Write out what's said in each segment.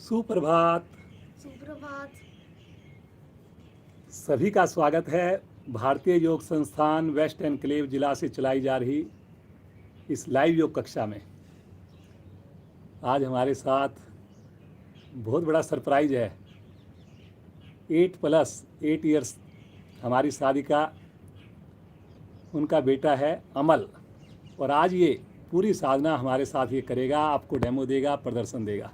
सुप्रभात। सुप्रभात। सभी का स्वागत है भारतीय योग संस्थान वेस्ट एनक्लेव जिला से चलाई जा रही इस लाइव योग कक्षा में। आज हमारे साथ बहुत बड़ा सरप्राइज है। 8+8 ईयर्स हमारी साधिका, उनका बेटा है अमल, और आज ये पूरी साधना हमारे साथ ये करेगा, आपको डेमो देगा, प्रदर्शन देगा।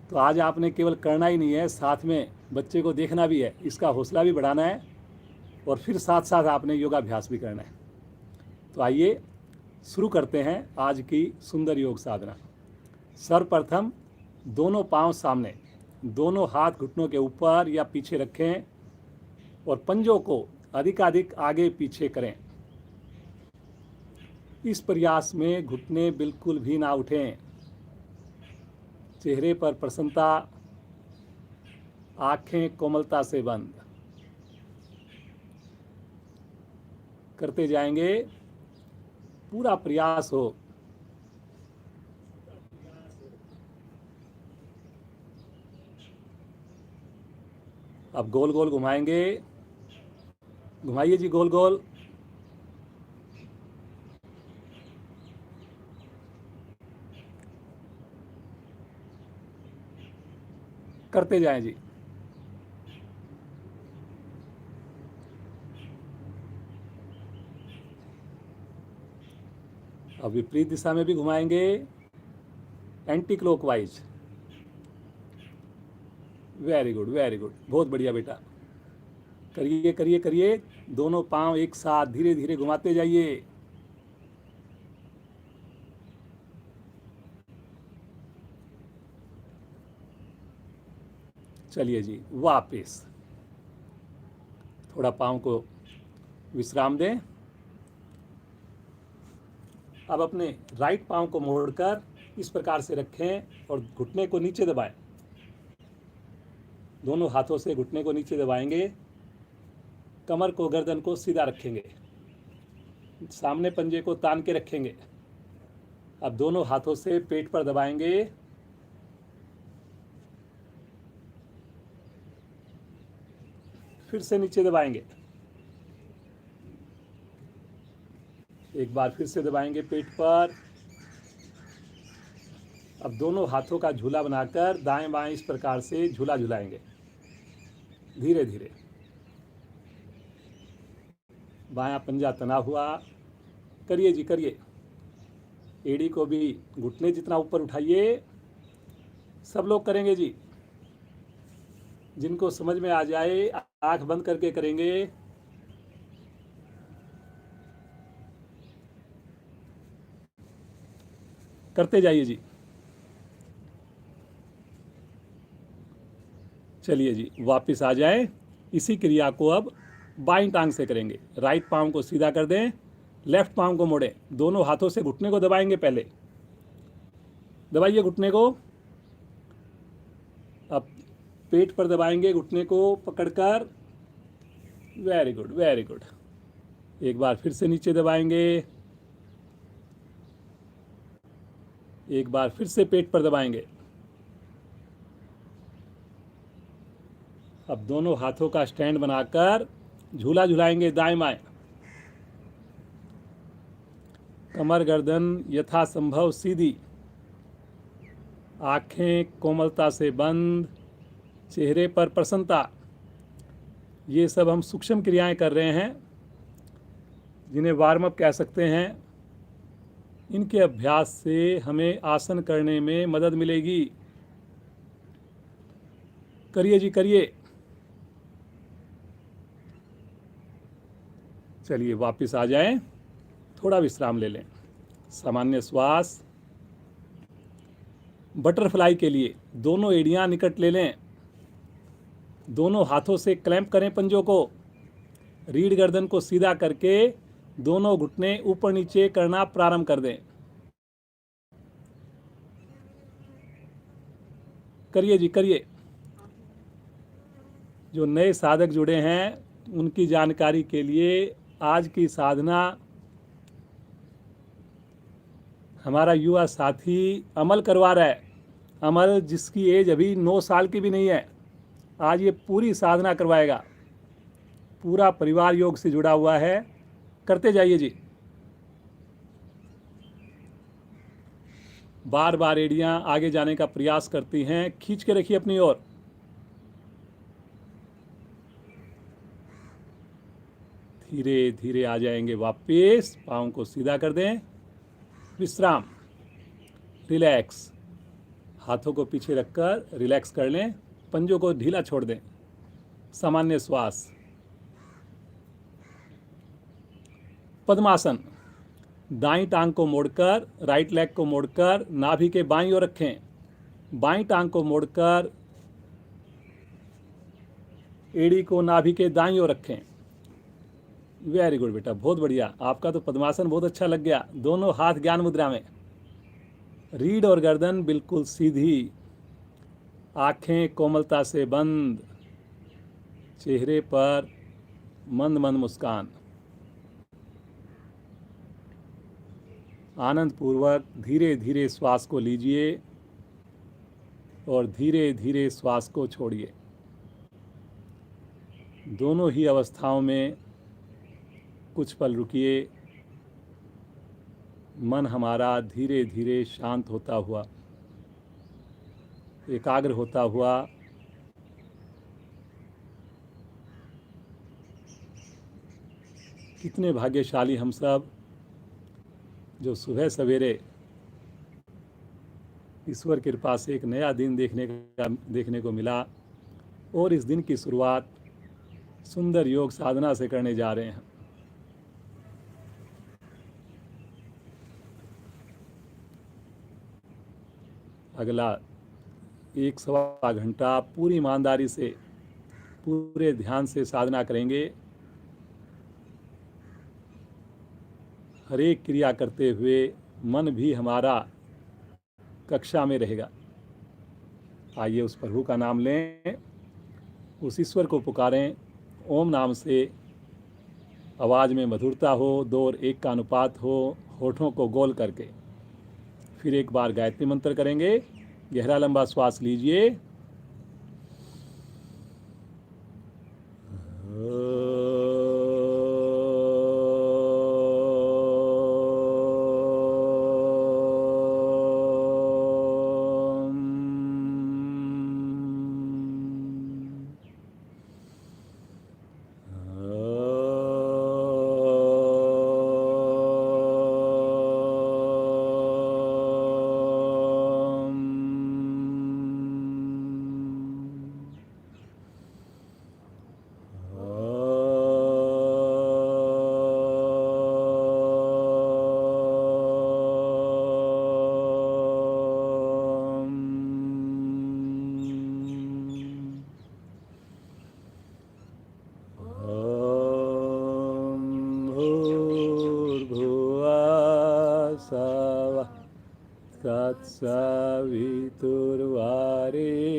तो आज आपने केवल करना ही नहीं है, साथ में बच्चे को देखना भी है, इसका हौसला भी बढ़ाना है और फिर साथ साथ आपने योगाभ्यास भी करना है। तो आइए शुरू करते हैं आज की सुंदर योग साधना। सर्वप्रथम दोनों पांव सामने, दोनों हाथ घुटनों के ऊपर या पीछे रखें और पंजों को अधिकाधिक आगे पीछे करें। इस प्रयास में घुटने बिल्कुल भी ना उठें। चेहरे पर प्रसन्नता, आंखें कोमलता से बंद। करते जाएंगे, पूरा प्रयास हो। अब गोल गोल घुमाएंगे, घुमाइए जी गोल गोल। करते जाएं जी। अब विपरीत दिशा में भी घुमाएंगे, anti clockwise. Very good, very good, बहुत बढ़िया बेटा। करिए करिए करिए, दोनों पांव एक साथ धीरे धीरे घुमाते जाइए। चलिए जी, वापस थोड़ा पाँव को विश्राम दें। अब अपने राइट पाँव को मोड़कर इस प्रकार से रखें और घुटने को नीचे दबाएं। दोनों हाथों से घुटने को नीचे दबाएंगे, कमर को, गर्दन को सीधा रखेंगे, सामने पंजे को तान के रखेंगे। अब दोनों हाथों से पेट पर दबाएंगे, फिर से नीचे दबाएंगे, एक बार फिर से दबाएंगे पेट पर। अब दोनों हाथों का झूला बनाकर दाएं बाएं इस प्रकार से झूला झुलाएंगे, धीरे धीरे। बायां पंजा तना हुआ, करिए जी करिए। एड़ी को भी घुटने जितना ऊपर उठाइए। सब लोग करेंगे जी, जिनको समझ में आ जाए आंख बंद करके करेंगे। करते जाइए जी। चलिए जी, वापस आ जाएं। इसी क्रिया को अब बाईं टांग से करेंगे। राइट पाँव को सीधा कर दें, लेफ्ट पाँव को मोड़ें, दोनों हाथों से घुटने को दबाएंगे। पहले दबाइए घुटने को, अब पेट पर दबाएंगे घुटने को पकड़कर। Very good, very good. एक बार फिर से नीचे दबाएंगे, एक बार फिर से पेट पर दबाएंगे। अब दोनों हाथों का स्टैंड बनाकर झूला झुलाएंगे दाएं बाएं। कमर गर्दन यथासंभव सीधी, आंखें कोमलता से बंद, चेहरे पर प्रसन्नता। ये सब हम सूक्ष्म क्रियाएं कर रहे हैं, जिन्हें वार्म अप कह सकते हैं। इनके अभ्यास से हमें आसन करने में मदद मिलेगी। करिए जी करिए। चलिए वापस आ जाएं, थोड़ा विश्राम ले लें, सामान्य श्वास। बटरफ्लाई के लिए दोनों एड़ियां निकट ले लें, दोनों हाथों से क्लैंप करें पंजों को, रीढ़ गर्दन को सीधा करके दोनों घुटने ऊपर नीचे करना प्रारंभ कर दें। करिए जी करिए। जो नए साधक जुड़े हैं उनकी जानकारी के लिए, आज की साधना हमारा युवा साथी अमल करवा रहा है। अमल जिसकी एज अभी 9 साल की भी नहीं है, आज ये पूरी साधना करवाएगा। पूरा परिवार योग से जुड़ा हुआ है, करते जाइए जी। बार बार एड़ियाँ आगे जाने का प्रयास करती हैं, खींच के रखिए अपनी ओर। धीरे धीरे आ जाएंगे वापस, पाँव को सीधा कर दें, विश्राम, रिलैक्स, हाथों को पीछे रखकर रिलैक्स कर लें, पंजों को ढीला छोड़ दें, सामान्य श्वास। पद्मासन, दाईं टांग को मोड़कर, राइट लेग को मोड़कर नाभि के बाईं ओर रखें, बाईं टांग को मोड़कर एड़ी को नाभि के दाईं ओर रखें। वेरी गुड बेटा, बहुत बढ़िया, आपका तो पद्मासन बहुत अच्छा लग गया। दोनों हाथ ज्ञान मुद्रा में, रीढ़ और गर्दन बिल्कुल सीधी, आंखें कोमलता से बंद, चेहरे पर मंद मंद मुस्कान। आनंद पूर्वक धीरे धीरे श्वास को लीजिए और धीरे धीरे श्वास को छोड़िए। दोनों ही अवस्थाओं में कुछ पल रुकिए। मन हमारा धीरे धीरे शांत होता हुआ, एकाग्र होता हुआ कितने भाग्यशाली हम सब जो सुबह सवेरे ईश्वर कृपा से एक नया दिन देखने को मिला और इस दिन की शुरुआत सुंदर योग साधना से करने जा रहे हैं। अगला 1-1.25 घंटा पूरी ईमानदारी से, पूरे ध्यान से साधना करेंगे। हर एक क्रिया करते हुए मन भी हमारा कक्षा में रहेगा। आइए उस प्रभु का नाम लें, उस ईश्वर को पुकारें। ओम नाम से आवाज़ में मधुरता हो, 2 और 1 का अनुपात हो, होठों को गोल करके। फिर एक बार गायत्री मंत्र करेंगे। गहरा लंबा श्वास लीजिए,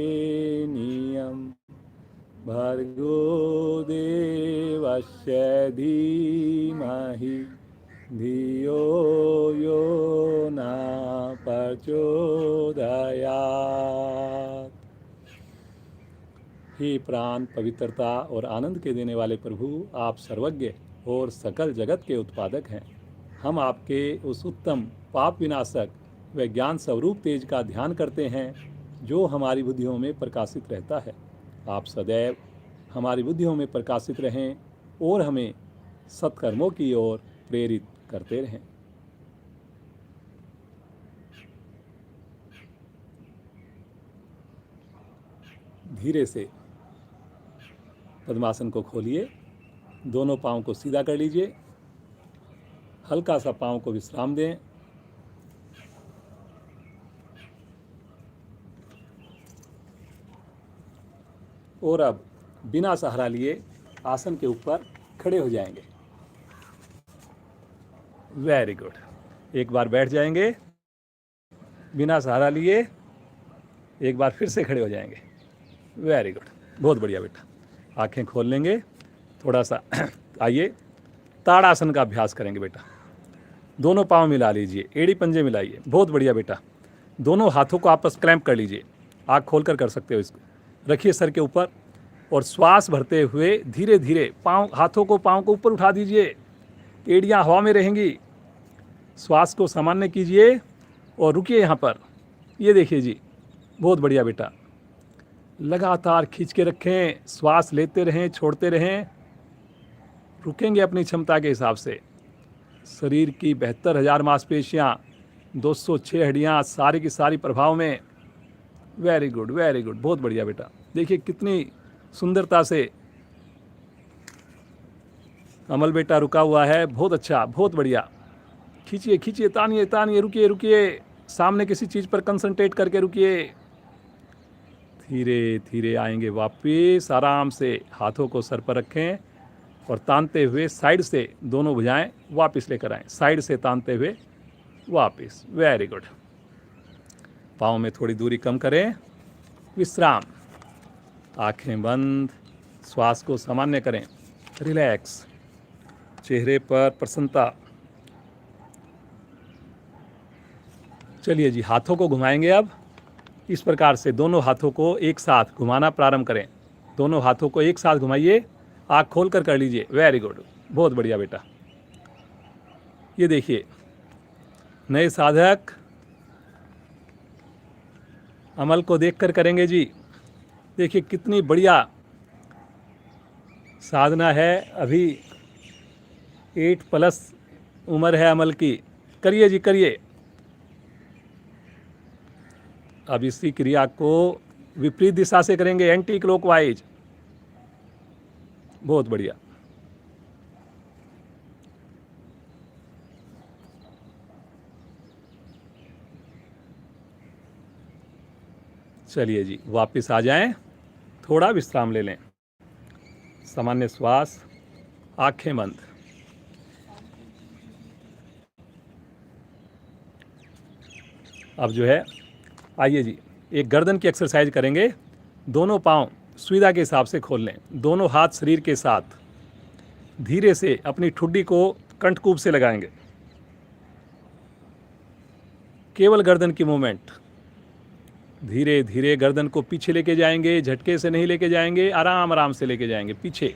तत्सवितुर्वरेण्यं भर्गो देवस्य धीमहि धियो यो न प्रचोदयात्। हे प्राण, पवित्रता और आनंद के देने वाले प्रभु, आप सर्वज्ञ और सकल जगत के उत्पादक हैं। हम आपके उस उत्तम पाप विनाशक व ज्ञान स्वरूप तेज का ध्यान करते हैं जो हमारी बुद्धियों में प्रकाशित रहता है। आप सदैव हमारी बुद्धियों में प्रकाशित रहें और हमें सत्कर्मों की ओर प्रेरित करते रहें। धीरे से पद्मासन को खोलिए, दोनों पाँव को सीधा कर लीजिए, हल्का सा पाँव को विश्राम दें। और अब बिना सहारा लिए आसन के ऊपर खड़े हो जाएंगे। Very good. एक बार बैठ जाएंगे, बिना सहारा लिए एक बार फिर से खड़े हो जाएंगे। वेरी गुड, बहुत बढ़िया बेटा। आंखें खोल लेंगे, थोड़ा सा आइए ताड़ासन का अभ्यास करेंगे बेटा। दोनों पाँव मिला लीजिए, एड़ी पंजे मिलाइए। बहुत बढ़िया बेटा। दोनों हाथों को आपस क्लैंप कर लीजिए, आँख खोल कर सकते हो इसको, रखिए सर के ऊपर और श्वास भरते हुए धीरे धीरे हाथों को पाँव को ऊपर उठा दीजिए, एड़ियाँ हवा में रहेंगी। श्वास को सामान्य कीजिए और रुकिए यहाँ पर। ये देखिए जी, बहुत बढ़िया बेटा, लगातार खींच के रखें, श्वास लेते रहें, छोड़ते रहें, रुकेंगे अपनी क्षमता के हिसाब से। शरीर की 72,000 मांसपेशियाँ, 206 हड्डियाँ, सारी की सारी प्रभाव में। वेरी गुड, वेरी गुड, बहुत बढ़िया बेटा। देखिए कितनी सुंदरता से अमल बेटा रुका हुआ है, बहुत अच्छा, बहुत बढ़िया। खींचिए खींचिए, तानिए तानिए, रुकिए रुकिए, सामने किसी चीज़ पर कंसंट्रेट करके रुकिए। धीरे धीरे आएंगे वापिस, आराम से हाथों को सर पर रखें और तानते हुए साइड से दोनों भुजाएं वापस लेकर आएं, साइड से तानते हुए वापस। Very good. पाँव में थोड़ी दूरी कम करें, विश्राम, आंखें बंद, श्वास को सामान्य करें, रिलैक्स, चेहरे पर प्रसन्नता। चलिए जी, हाथों को घुमाएंगे अब इस प्रकार से। दोनों हाथों को एक साथ घुमाना प्रारंभ करें, दोनों हाथों को एक साथ घुमाइए, आँख खोल कर लीजिए। वेरी गुड, बहुत बढ़िया बेटा। ये देखिए, नए साधक अमल को देखकर करेंगे जी। देखिए कितनी बढ़िया साधना है, अभी 8+ उम्र है अमल की। करिए जी, करिए। अब इसी क्रिया को विपरीत दिशा से करेंगे, एंटी क्लॉकवाइज। बहुत बढ़िया। चलिए जी, वापस आ जाएं, थोड़ा विश्राम ले लें, सामान्य श्वास, आंखें बंद। अब जो है, आइए जी, एक गर्दन की एक्सरसाइज करेंगे। दोनों पांव सुविधा के हिसाब से खोल लें, दोनों हाथ शरीर के साथ, धीरे से अपनी ठुड्डी को कंठकूप से लगाएंगे। केवल गर्दन की मूवमेंट, धीरे धीरे गर्दन को पीछे लेके जाएंगे, झटके से नहीं लेके जाएंगे, आराम आराम से लेके जाएंगे पीछे।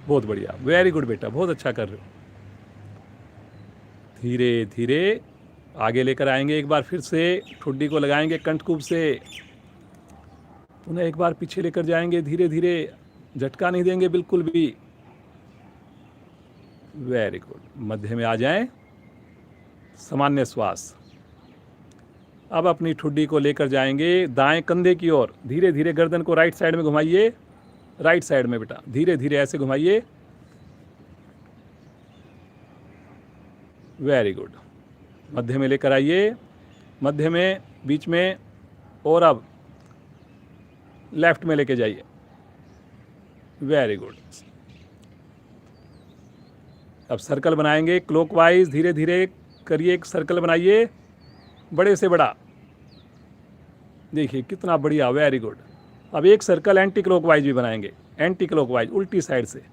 बहुत बढ़िया, वेरी गुड बेटा, बहुत अच्छा कर रहे हो। धीरे धीरे आगे लेकर आएंगे, एक बार फिर से ठुड्डी को लगाएंगे कंठकूप से, पुनः एक बार पीछे लेकर जाएंगे, धीरे धीरे, झटका नहीं देंगे बिल्कुल भी। वेरी गुड, मध्य में आ जाएं, सामान्य श्वास। अब अपनी ठुड्डी को लेकर जाएंगे दाएं कंधे की ओर, धीरे धीरे गर्दन को राइट साइड में घुमाइए, राइट साइड में बेटा, धीरे धीरे ऐसे घुमाइए। वेरी गुड, मध्य में लेकर आइए, मध्य में, बीच में, और अब लेफ्ट में लेके जाइए। Very good. अब सर्कल बनाएंगे क्लॉकवाइज, धीरे धीरे करिए, एक सर्कल बनाइए, बड़े से बड़ा। देखिए कितना बढ़िया, वेरी गुड। अब एक सर्कल एंटी क्लॉकवाइज भी बनाएंगे, एंटी क्लॉकवाइज, उल्टी साइड से।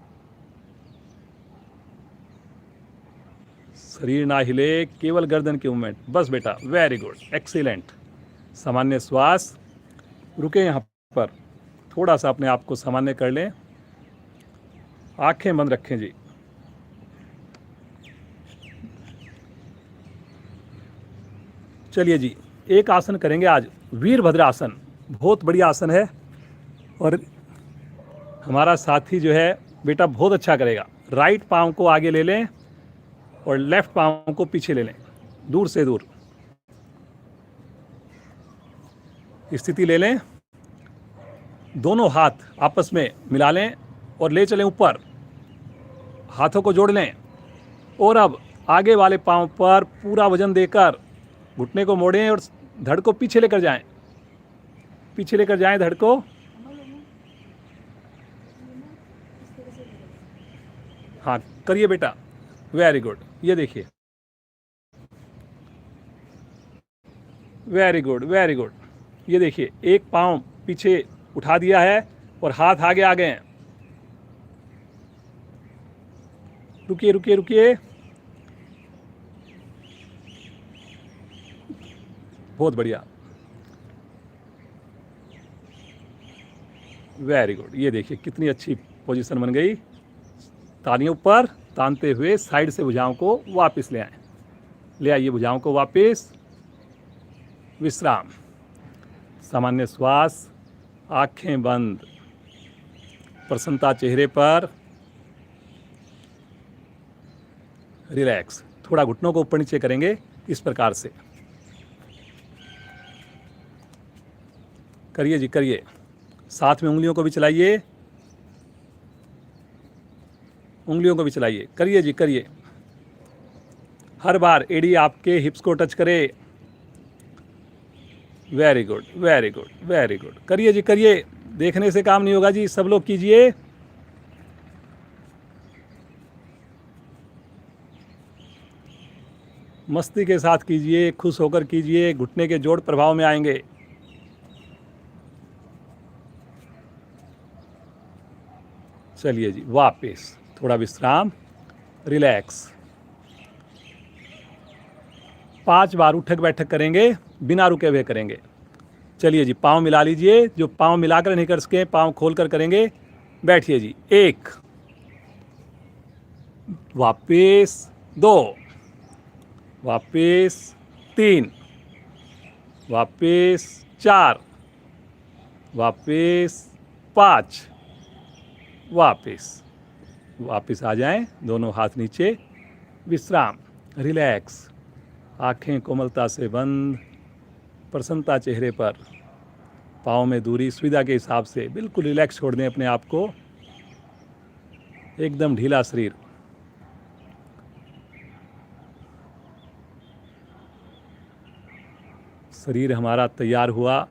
शरीर ना हिले, केवल गर्दन की मूवमेंट, बस बेटा, वेरी गुड, एक्सीलेंट। सामान्य श्वास, रुके यहाँ पर, थोड़ा सा अपने आप को सामान्य कर लें, आंखें बंद रखें जी। चलिए जी, एक आसन करेंगे आज, वीरभद्र आसन। बहुत बढ़िया आसन है और हमारा साथी जो है बेटा बहुत अच्छा करेगा। राइट पाँव को आगे ले लें और लेफ्ट पाँव को पीछे ले लें, दूर से दूर स्थिति ले लें, दोनों हाथ आपस में मिला लें और ले चलें ऊपर, हाथों को जोड़ लें और अब आगे वाले पाँव पर पूरा वजन देकर घुटने को मोड़ें और धड़ को पीछे लेकर जाएं, पीछे लेकर जाएं धड़ को। हाँ करिए बेटा, वेरी गुड। ये देखिए, वेरी गुड, वेरी गुड। ये देखिए, एक पाँव पीछे उठा दिया है और हाथ आगे आ गए हैं। रुकिए रुकिए रुकिए, बहुत बढ़िया, वेरी गुड। ये देखिए कितनी अच्छी पोजीशन बन गई। तालियों पर तानते हुए साइड से भुजाओं को वापस ले आए, ले आइए भुजाओं को वापस। विश्राम, सामान्य श्वास, आंखें बंद, प्रसन्नता चेहरे पर, रिलैक्स। थोड़ा घुटनों को ऊपर नीचे करेंगे इस प्रकार से, करिए जी करिए। साथ में उंगलियों को भी चलाइए, उंगलियों को भी चलाइए, करिए जी करिए। हर बार एड़ी आपके हिप्स को टच करे। Very good very good very good, करिए जी करिए। देखने से काम नहीं होगा जी, सब लोग कीजिए। मस्ती के साथ कीजिए, खुश होकर कीजिए, घुटने के जोड़ प्रभाव में आएंगे। चलिए जी वापस, थोड़ा विश्राम, रिलैक्स। 5 बार उठक बैठक करेंगे, बिना रुके हुए करेंगे। चलिए जी, पाँव मिला लीजिए, जो पाँव मिलाकर नहीं कर सके पाँव खोलकर करेंगे। बैठिए जी, 1, वापिस 2, वापिस 3, वापिस 4, वापिस 5, वापिस आ जाएं, दोनों हाथ नीचे। विश्राम, रिलैक्स, आंखें कोमलता से बंद, प्रसन्नता चेहरे पर, पाँव में दूरी सुविधा के हिसाब से बिल्कुल रिलैक्स छोड़ दें अपने आप को, एकदम ढीला शरीर। शरीर हमारा तैयार हुआ,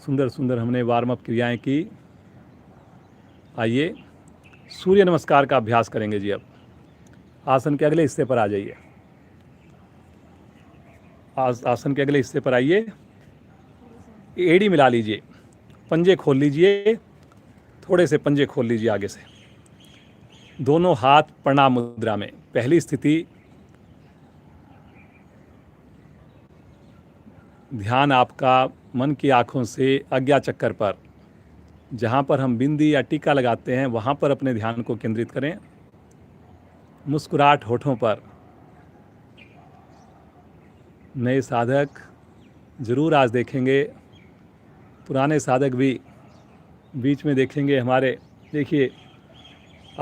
सुंदर सुंदर हमने वार्म अप क्रियाएं की। आइए सूर्य नमस्कार का अभ्यास करेंगे जी। अब आसन के अगले हिस्से पर आ जाइए, आसन के अगले हिस्से पर आइए। एड़ी मिला लीजिए, पंजे खोल लीजिए, थोड़े से पंजे खोल लीजिए आगे से। दोनों हाथ प्रणाम मुद्रा में। पहली स्थिति, ध्यान आपका मन की आँखों से आज्ञा चक्कर पर, जहाँ पर हम बिंदी या टीका लगाते हैं वहाँ पर अपने ध्यान को केंद्रित करें। मुस्कुराहट होठों पर। नए साधक ज़रूर आज देखेंगे, पुराने साधक भी बीच में देखेंगे हमारे। देखिए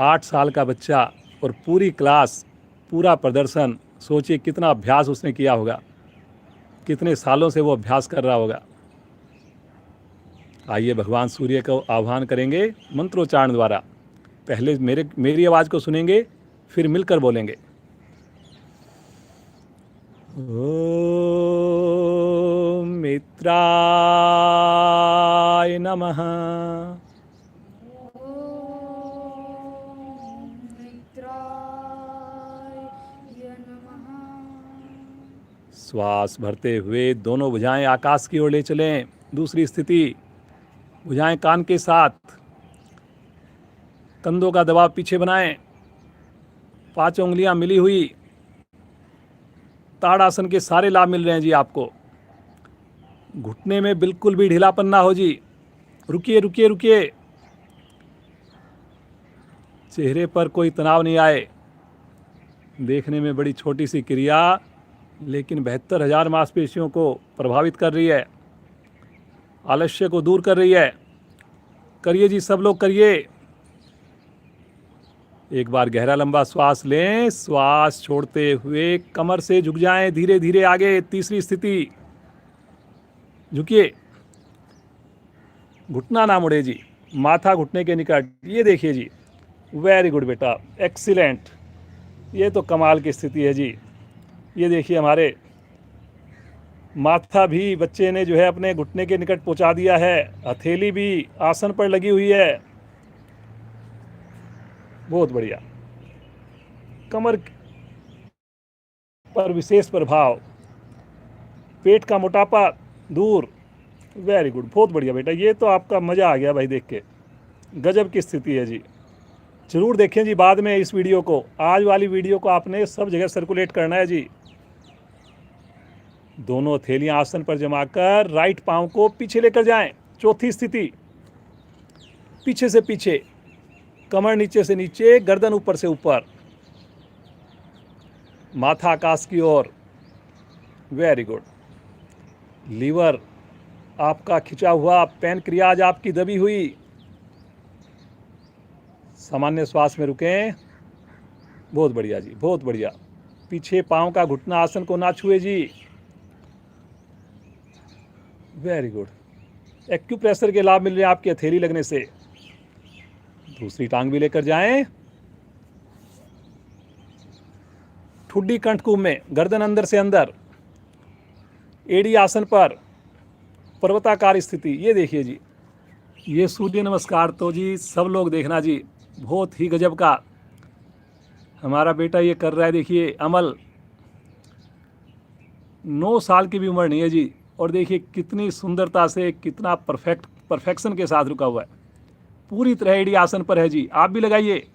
8 साल का बच्चा और पूरी क्लास, पूरा प्रदर्शन। सोचिए कितना अभ्यास उसने किया होगा, कितने सालों से वो अभ्यास कर रहा होगा। आइए भगवान सूर्य को आह्वान करेंगे मंत्रोच्चारण द्वारा। पहले मेरी आवाज़ को सुनेंगे, फिर मिलकर बोलेंगे। ओम मित्राय नमः। श्वास भरते हुए दोनों भुजाएं आकाश की ओर ले चलें। दूसरी स्थिति, भुजाएं कान के साथ, कंधों का दबाव पीछे बनाएं, 5 उंगलियां मिली हुई। ताड़ासन के सारे लाभ मिल रहे हैं जी आपको। घुटने में बिल्कुल भी ढीलापन ना हो जी। रुकिए रुकिए रुकिए, चेहरे पर कोई तनाव नहीं आए। देखने में बड़ी छोटी सी क्रिया, लेकिन 72,000 मांसपेशियों को प्रभावित कर रही है, आलस्य को दूर कर रही है। करिए जी, सब लोग करिए। एक बार गहरा लंबा श्वास लें, श्वास छोड़ते हुए कमर से झुक जाएं धीरे धीरे आगे। तीसरी स्थिति, झुकिए, घुटना ना मुड़े जी, माथा घुटने के निकट। ये देखिए जी, वेरी गुड बेटा, एक्सीलेंट। ये तो कमाल की स्थिति है जी। ये देखिए हमारे माथा भी बच्चे ने जो है अपने घुटने के निकट पहुंचा दिया है, हथेली भी आसन पर लगी हुई है। बहुत बढ़िया। कमर पर विशेष प्रभाव, पेट का मोटापा दूर। वेरी गुड, बहुत बढ़िया बेटा। ये तो आपका मज़ा आ गया भाई देख के, गजब की स्थिति है जी। जरूर देखें जी बाद में इस वीडियो को। आज वाली वीडियो को आपने सब जगह सर्कुलेट करना है जी। दोनों हथेलियां आसन पर जमाकर राइट पांव को पीछे लेकर जाएं। चौथी स्थिति, पीछे से पीछे, कमर नीचे से नीचे, गर्दन ऊपर से ऊपर, माथा आकाश की ओर। Very good. लीवर आपका खिंचा हुआ, पैनक्रियाज आपकी दबी हुई। सामान्य श्वास में रुकें। बहुत बढ़िया जी, बहुत बढ़िया। पीछे पांव का घुटना आसन को ना छुए जी। Very good. एक्यूप्रेशर के लाभ मिल रहे हैं आपकी हथेली लगने से। दूसरी टांग भी लेकर जाएं। ठुड्डी कंठ कुंभ में, गर्दन अंदर से अंदर, एड़ी आसन पर, पर्वताकार स्थिति। ये देखिए जी, ये सूर्य नमस्कार तो जी सब लोग देखना जी, बहुत ही गजब का। हमारा बेटा ये कर रहा है, देखिए अमल। 9 साल की भी उम्र नहीं है जी, और देखिए कितनी सुंदरता से, कितना परफेक्शन के साथ रुका हुआ है। पूरी तरह एडी आसन पर है जी। आप भी लगाइए,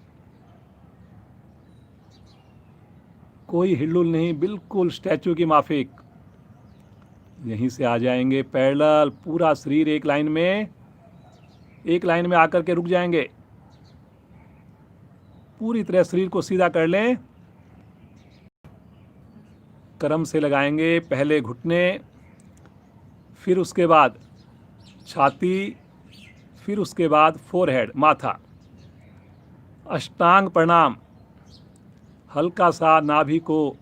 कोई हिलुल नहीं, बिल्कुल स्टैचू की माफिक। यहीं से आ जाएंगे पैरेलल, पूरा शरीर एक लाइन में आकर के रुक जाएंगे। पूरी तरह शरीर को सीधा कर लें। क्रम से लगाएंगे, पहले घुटने, फिर उसके बाद छाती, फिर उसके बाद फोरहेड, माथा। अष्टांग प्रणाम। हल्का सा नाभि को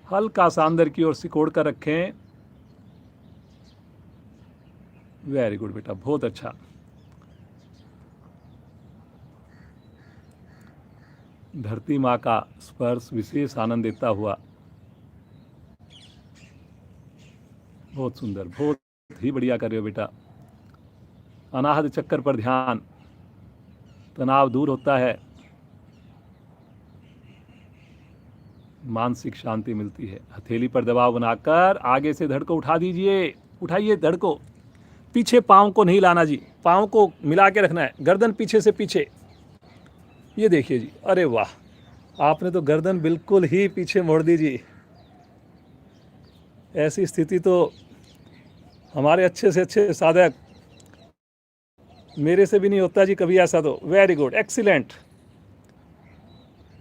हल्का सा अंदर की ओर सिकोड़ कर रखें। वेरी गुड बेटा, बहुत अच्छा। धरती माँ का स्पर्श विशेष आनंद देता हुआ। बहुत सुंदर, बहुत ही बढ़िया कर रहे हो बेटा। अनाहत चक्कर पर ध्यान, तनाव दूर होता है, मानसिक शांति मिलती है। हथेली पर दबाव बनाकर आगे से धड़ को उठा दीजिए। उठाइए धड़ को। पीछे पाँव को नहीं लाना जी, पाँव को मिला के रखना है। गर्दन पीछे से पीछे। ये देखिए जी, अरे वाह, आपने तो गर्दन बिल्कुल ही पीछे मोड़ दी जी। ऐसी स्थिति तो हमारे अच्छे से अच्छे साधक, मेरे से भी नहीं होता जी कभी ऐसा तो। वेरी गुड, एक्सीलेंट,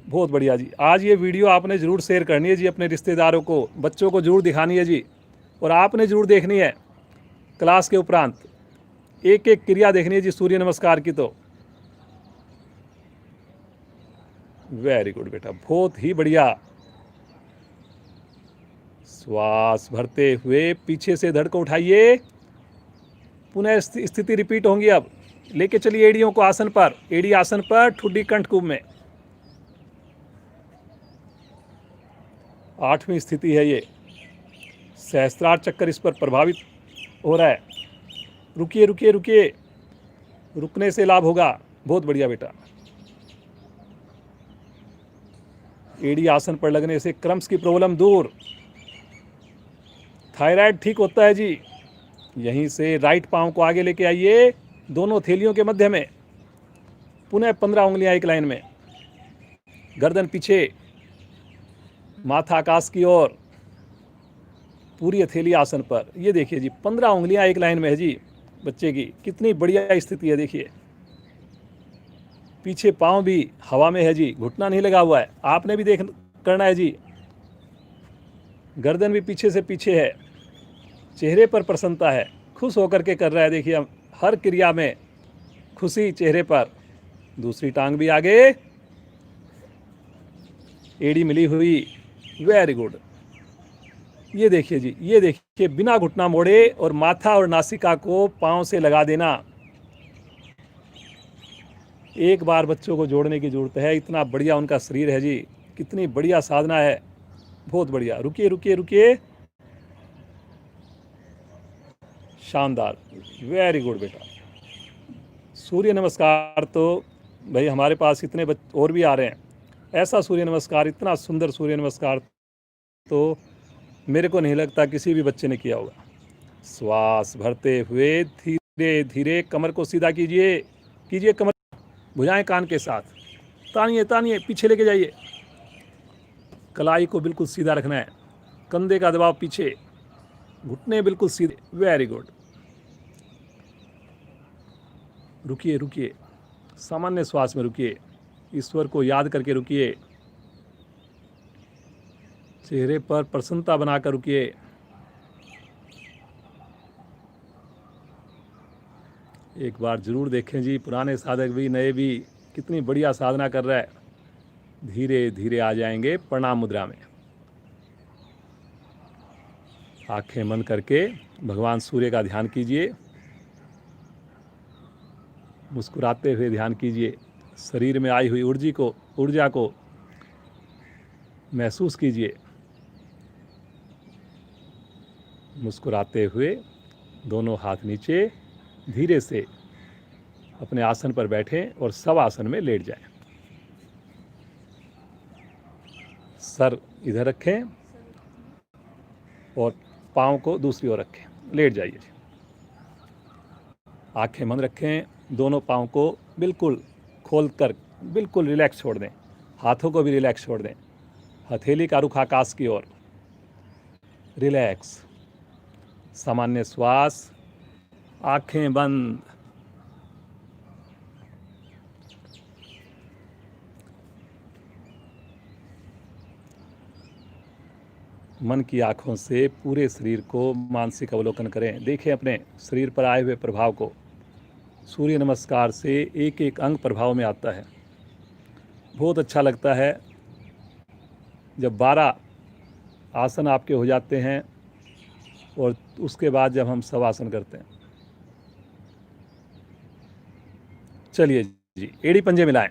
बहुत बढ़िया जी। आज ये वीडियो आपने ज़रूर शेयर करनी है जी, अपने रिश्तेदारों को, बच्चों को ज़रूर दिखानी है जी। और आपने ज़रूर देखनी है क्लास के उपरांत, एक एक क्रिया देखनी है जी सूर्य नमस्कार की तो। वेरी गुड बेटा, बहुत ही बढ़िया। श्वास भरते हुए पीछे से धड़ को उठाइए। पुनः स्थिति रिपीट होंगी। अब लेके चलिए एड़ियों को आसन पर, एड़ी आसन पर, ठुड्डी कंठ कुंभ में। 8वीं स्थिति है ये। सहस्त्रार चक्कर इस पर प्रभावित हो रहा है। रुकिए रुकिए रुकिए, रुकने से लाभ होगा। बहुत बढ़िया बेटा। एड़ी आसन पर लगने से क्रम्स की प्रॉब्लम दूर, थायराइड ठीक होता है जी। यहीं से राइट पांव को आगे लेके आइए, दोनों थैलियों के मध्य में। पुनः 15 उंगलियां एक लाइन में, गर्दन पीछे, माथा आकाश की ओर, पूरी हथेली आसन पर। ये देखिए जी, 15 उंगलियां एक लाइन में है जी बच्चे की। कितनी बढ़िया स्थिति है देखिए। पीछे पांव भी हवा में है जी, घुटना नहीं लगा हुआ है। आपने भी देख करना है जी। गर्दन भी पीछे से पीछे है, चेहरे पर प्रसन्नता है, खुश होकर के कर रहा है। देखिए हर क्रिया में खुशी चेहरे पर। दूसरी टांग भी आगे, एड़ी मिली हुई। Very good. ये देखिए जी, ये देखिए, बिना घुटना मोड़े और माथा और नासिका को पांव से लगा देना। एक बार बच्चों को जोड़ने की जरूरत है, इतना बढ़िया उनका शरीर है जी। कितनी बढ़िया साधना है, बहुत बढ़िया। रुकिए रुकिए रुकिए, शानदार, वेरी गुड बेटा। सूर्य नमस्कार तो भाई हमारे पास इतने और भी आ रहे हैं। ऐसा सूर्य नमस्कार, इतना सुंदर सूर्य नमस्कार तो मेरे को नहीं लगता किसी भी बच्चे ने किया होगा। श्वास भरते हुए धीरे धीरे कमर को सीधा कीजिए, कीजिए कमर, भुजाएं कान के साथ, तानिए तानिए, पीछे लेके जाइए। कलाई को बिल्कुल सीधा रखना है, कंधे का दबाव पीछे, घुटने बिल्कुल सीधे, वेरी गुड। रुकिए रुकिए, सामान्य श्वास में रुकिए, ईश्वर को याद करके रुकिए, चेहरे पर प्रसन्नता बनाकर रुकिए। एक बार जरूर देखें जी, पुराने साधक भी नए भी कितनी बढ़िया साधना कर रहा है। धीरे धीरे आ जाएंगे प्रणाम मुद्रा में। आंखें बंद करके भगवान सूर्य का ध्यान कीजिए, मुस्कुराते हुए ध्यान कीजिए, शरीर में आई हुई ऊर्जा को महसूस कीजिए। मुस्कुराते हुए दोनों हाथ नीचे, धीरे से अपने आसन पर बैठें और शवासन में लेट जाएं। सर इधर रखें और पाँव को दूसरी ओर रखें, लेट जाइए। आंखें बंद रखें, दोनों पाँव को बिल्कुल खोलकर बिल्कुल रिलैक्स छोड़ दें, हाथों को भी रिलैक्स छोड़ दें, हथेली का रुख आकाश की ओर, रिलैक्स, सामान्य श्वास, आंखें बंद। मन की आंखों से पूरे शरीर को मानसिक अवलोकन करें, देखें अपने शरीर पर आए हुए प्रभाव को। सूर्य नमस्कार से एक एक अंग प्रभाव में आता है। बहुत अच्छा लगता है जब 12 आसन आपके हो जाते हैं और उसके बाद जब हम शवासन करते हैं। चलिए जी, एड़ी पंजे मिलाएं,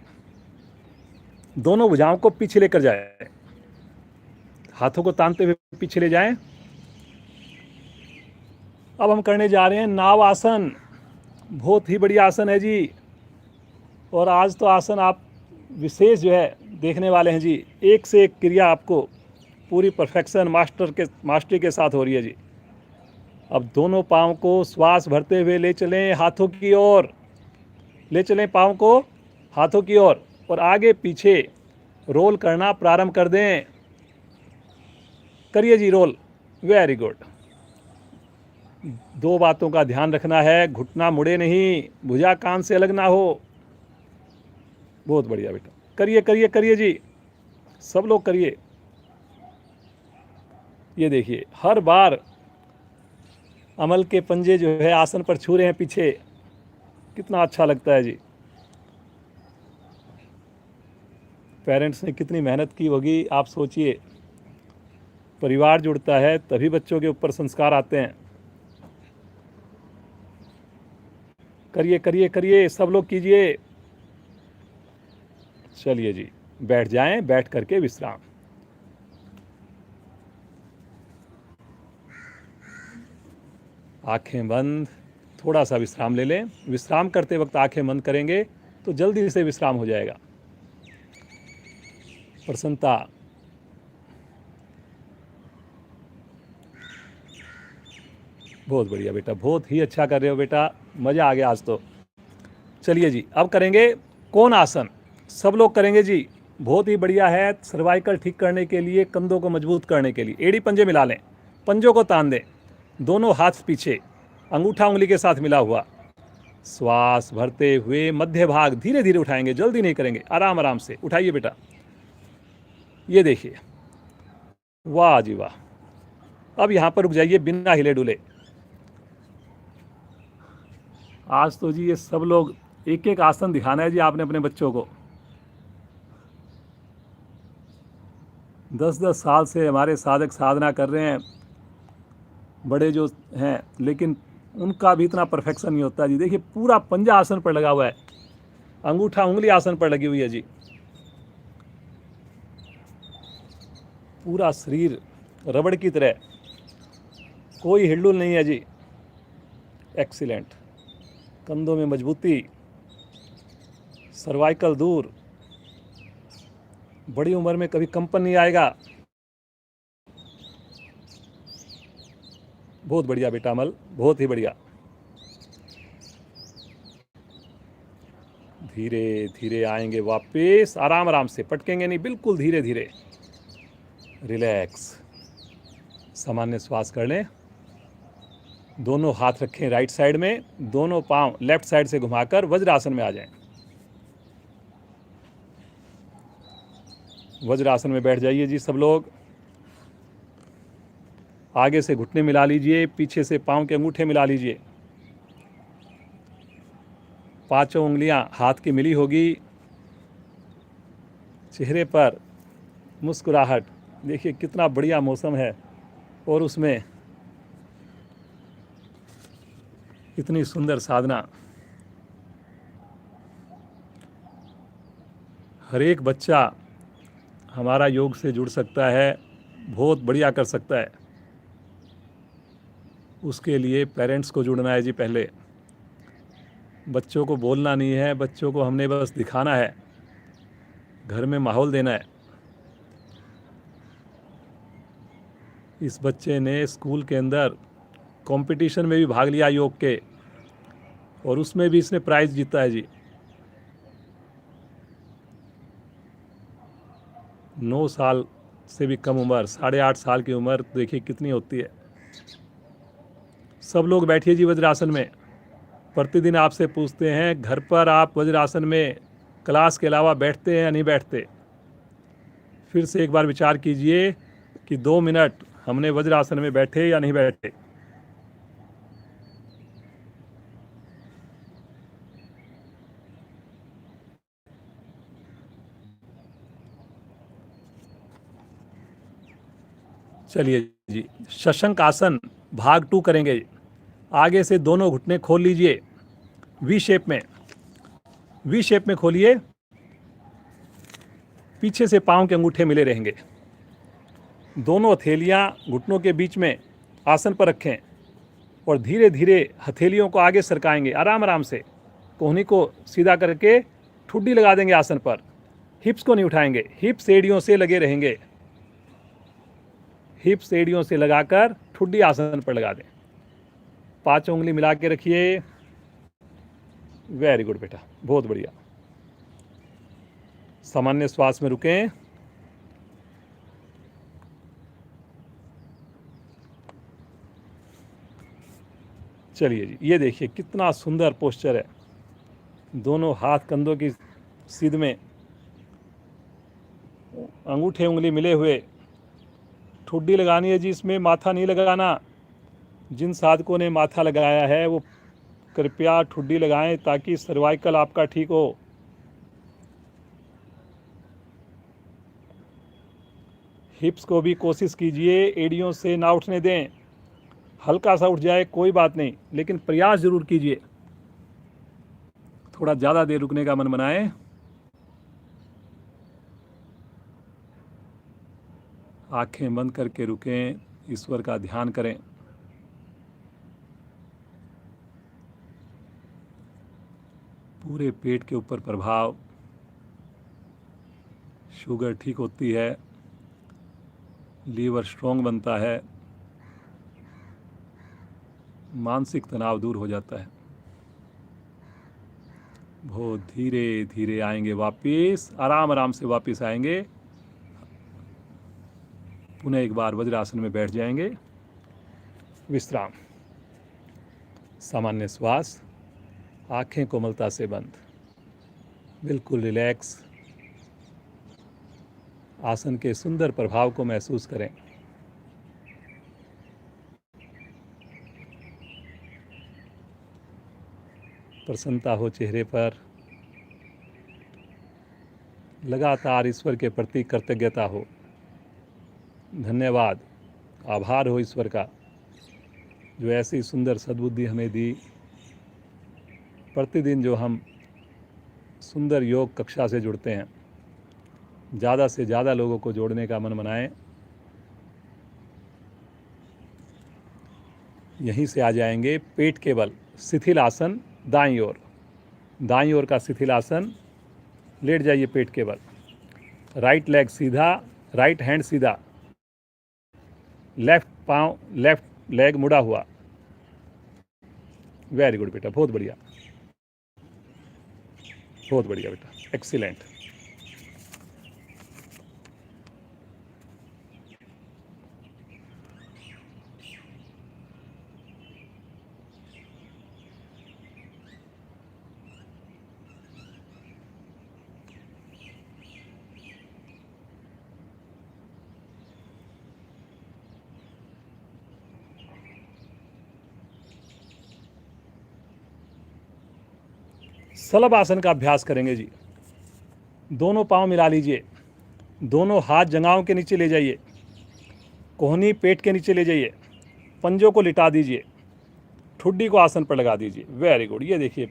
दोनों भुजाओं को पीछे लेकर जाएं, हाथों को तानते हुए पीछे ले जाएं। अब हम करने जा रहे हैं नाव आसन। बहुत ही बढ़िया आसन है जी, और आज तो आसन आप विशेष जो है देखने वाले हैं जी। एक से एक क्रिया आपको पूरी परफेक्शन मास्टरी के साथ हो रही है जी। अब दोनों पाँव को श्वास भरते हुए ले चलें हाथों की ओर, ले चलें पाँव को हाथों की ओर, और आगे पीछे रोल करना प्रारंभ कर दें। करिए जी रोल, वेरी गुड। 2 बातों का ध्यान रखना है, घुटना मुड़े नहीं, भुजा कान से अलग ना हो। बहुत बढ़िया बेटा, करिए करिए करिए जी, सब लोग करिए। ये देखिए, हर बार अमल के पंजे जो है आसन पर छू रहे हैं पीछे, कितना अच्छा लगता है जी। पेरेंट्स ने कितनी मेहनत की होगी, आप सोचिए। परिवार जुड़ता है तभी बच्चों के ऊपर संस्कार आते हैं। करिए करिए करिए, सब लोग कीजिए। चलिए जी, बैठ जाएं, बैठ करके विश्राम। आंखें बंद, थोड़ा सा विश्राम ले लें। विश्राम करते वक्त आंखें बंद करेंगे तो जल्दी से विश्राम हो जाएगा। प्रसन्नता, बहुत बढ़िया बेटा, बहुत ही अच्छा कर रहे हो बेटा, मज़ा आ गया आज तो। चलिए जी, अब करेंगे कोण आसन, सब लोग करेंगे जी। बहुत ही बढ़िया है, सर्वाइकल ठीक करने के लिए, कंधों को मजबूत करने के लिए। एड़ी पंजे मिला लें, पंजों को तान दें, दोनों हाथ पीछे, अंगूठा उंगली के साथ मिला हुआ। श्वास भरते हुए मध्य भाग धीरे धीरे उठाएंगे, जल्दी नहीं करेंगे, आराम आराम से उठाइए बेटा। ये देखिए, वाह जी वाह। अब यहाँ पर रुक जाइए बिना हिले डुले। आज तो जी ये सब लोग एक एक आसन दिखाना है जी आपने अपने बच्चों को। 10-10 साल से हमारे साधक साधना कर रहे हैं, बड़े जो हैं, लेकिन उनका भी इतना परफेक्शन नहीं होता जी। देखिए, पूरा पंजा आसन पर लगा हुआ है, अंगूठा उंगली आसन पर लगी हुई है जी। पूरा शरीर रबड़ की तरह, कोई हिलडुल नहीं है जी। एक्सीलेंट। कंधों में मजबूती, सर्वाइकल दूर, बड़ी उम्र में कभी कंपन नहीं आएगा। बहुत बढ़िया बेटा अमल, बहुत ही बढ़िया। धीरे धीरे आएंगे वापस, आराम आराम से, पटकेंगे नहीं, बिल्कुल धीरे धीरे। रिलैक्स, सामान्य श्वास कर लें, दोनों हाथ रखें राइट साइड में, दोनों पांव लेफ्ट साइड से घुमाकर वज्रासन में आ जाएं। वज्रासन में बैठ जाइए जी सब लोग। आगे से घुटने मिला लीजिए, पीछे से पांव के अंगूठे मिला लीजिए। पांचों उंगलियां हाथ की मिली होगी। चेहरे पर मुस्कुराहट। देखिए कितना बढ़िया मौसम है और उसमें इतनी सुंदर साधना। हर एक बच्चा हमारा योग से जुड़ सकता है, बहुत बढ़िया कर सकता है। उसके लिए पेरेंट्स को जुड़ना है जी। पहले बच्चों को बोलना नहीं है, बच्चों को हमने बस दिखाना है, घर में माहौल देना है। इस बच्चे ने स्कूल के अंदर कंपटीशन में भी भाग लिया योग के, और उसमें भी इसने प्राइज़ जीता है जी। 9 साल से भी कम उम्र, 8.5 साल की उम्र देखिए कितनी होती है। सब लोग बैठिए जी वज्रासन में। प्रतिदिन आपसे पूछते हैं घर पर आप वज्रासन में क्लास के अलावा बैठते हैं या नहीं बैठते। फिर से एक बार विचार कीजिए कि 2 मिनट हमने वज्रासन में बैठे या नहीं बैठे। चलिए जी, शशंक आसन भाग 2 करेंगे। आगे से दोनों घुटने खोल लीजिए, वी शेप में, वी शेप में खोलिए। पीछे से पांव के अंगूठे मिले रहेंगे। दोनों हथेलियां घुटनों के बीच में आसन पर रखें और धीरे धीरे हथेलियों को आगे सरकाएंगे, आराम आराम से। कोहनी को सीधा करके ठुड्डी लगा देंगे आसन पर। हिप्स को नहीं उठाएंगे, हिप्स एड़ियों से लगे रहेंगे। हिप्स एड़ियों से लगाकर ठुड्डी आसन पर लगा दें। पांचों उंगली मिला के रखिए। वेरी गुड बेटा, बहुत बढ़िया। सामान्य श्वास में रुकें। चलिए जी, ये देखिए कितना सुंदर पोस्चर है। दोनों हाथ कंधों की सीध में, अंगूठे उंगली मिले हुए। ठुड्डी लगानी है जी, इसमें माथा नहीं लगाना। जिन साधकों ने माथा लगाया है वो कृपया ठुड्डी लगाएं ताकि सर्वाइकल आपका ठीक हो। हिप्स को भी कोशिश कीजिए एड़ियों से ना उठने दें। हल्का सा उठ जाए कोई बात नहीं, लेकिन प्रयास जरूर कीजिए। थोड़ा ज़्यादा देर रुकने का मन बनाएं। आंखें बंद करके रुकें, ईश्वर का ध्यान करें। पूरे पेट के ऊपर प्रभाव। शुगर ठीक होती है, लीवर स्ट्रॉन्ग बनता है, मानसिक तनाव दूर हो जाता है। बहुत धीरे धीरे आएंगे वापिस, आराम आराम से वापिस आएंगे। पुनः एक बार वज्रासन में बैठ जाएंगे। विश्राम, सामान्य श्वास, आंखें कोमलता से बंद, बिल्कुल रिलैक्स। आसन के सुंदर प्रभाव को महसूस करें। प्रसन्नता हो चेहरे पर, लगातार ईश्वर के प्रति कृतज्ञता हो। धन्यवाद, आभार हो ईश्वर का जो ऐसी सुंदर सद्बुद्धि हमें दी। प्रतिदिन जो हम सुंदर योग कक्षा से जुड़ते हैं, ज़्यादा से ज़्यादा लोगों को जोड़ने का मन बनाएं। यहीं से आ जाएंगे पेट के बल, शिथिल आसन दाईं ओर। दाईं ओर का शिथिल आसन, लेट जाइए पेट के बल। राइट लेग सीधा, राइट हैंड सीधा, लेफ्ट पाँव, लेफ्ट लेग मुड़ा हुआ। वेरी गुड बेटा, बहुत बढ़िया, बहुत बढ़िया बेटा, एक्सीलेंट। सलभ आसन का अभ्यास करेंगे जी। दोनों पांव मिला लीजिए, दोनों हाथ जंघाओं के नीचे ले जाइए, कोहनी पेट के नीचे ले जाइए, पंजों को लिटा दीजिए, ठुड्डी को आसन पर लगा दीजिए। Very good. ये देखिए,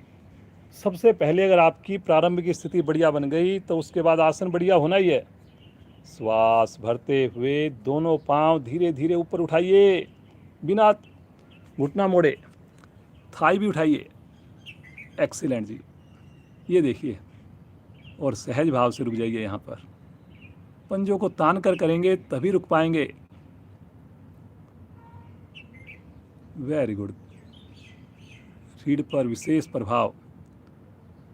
सबसे पहले अगर आपकी प्रारंभिक स्थिति बढ़िया बन गई तो उसके बाद आसन बढ़िया होना ही है। श्वास भरते हुए दोनों पांव धीरे धीरे ऊपर उठाइए, बिना घुटना मोड़े, थाई भी उठाइए। एक्सीलेंट जी। ये देखिए, और सहज भाव से रुक जाइए। यहाँ पर पंजों को तान कर करेंगे तभी रुक पाएंगे। Very good. रीढ़ पर विशेष प्रभाव,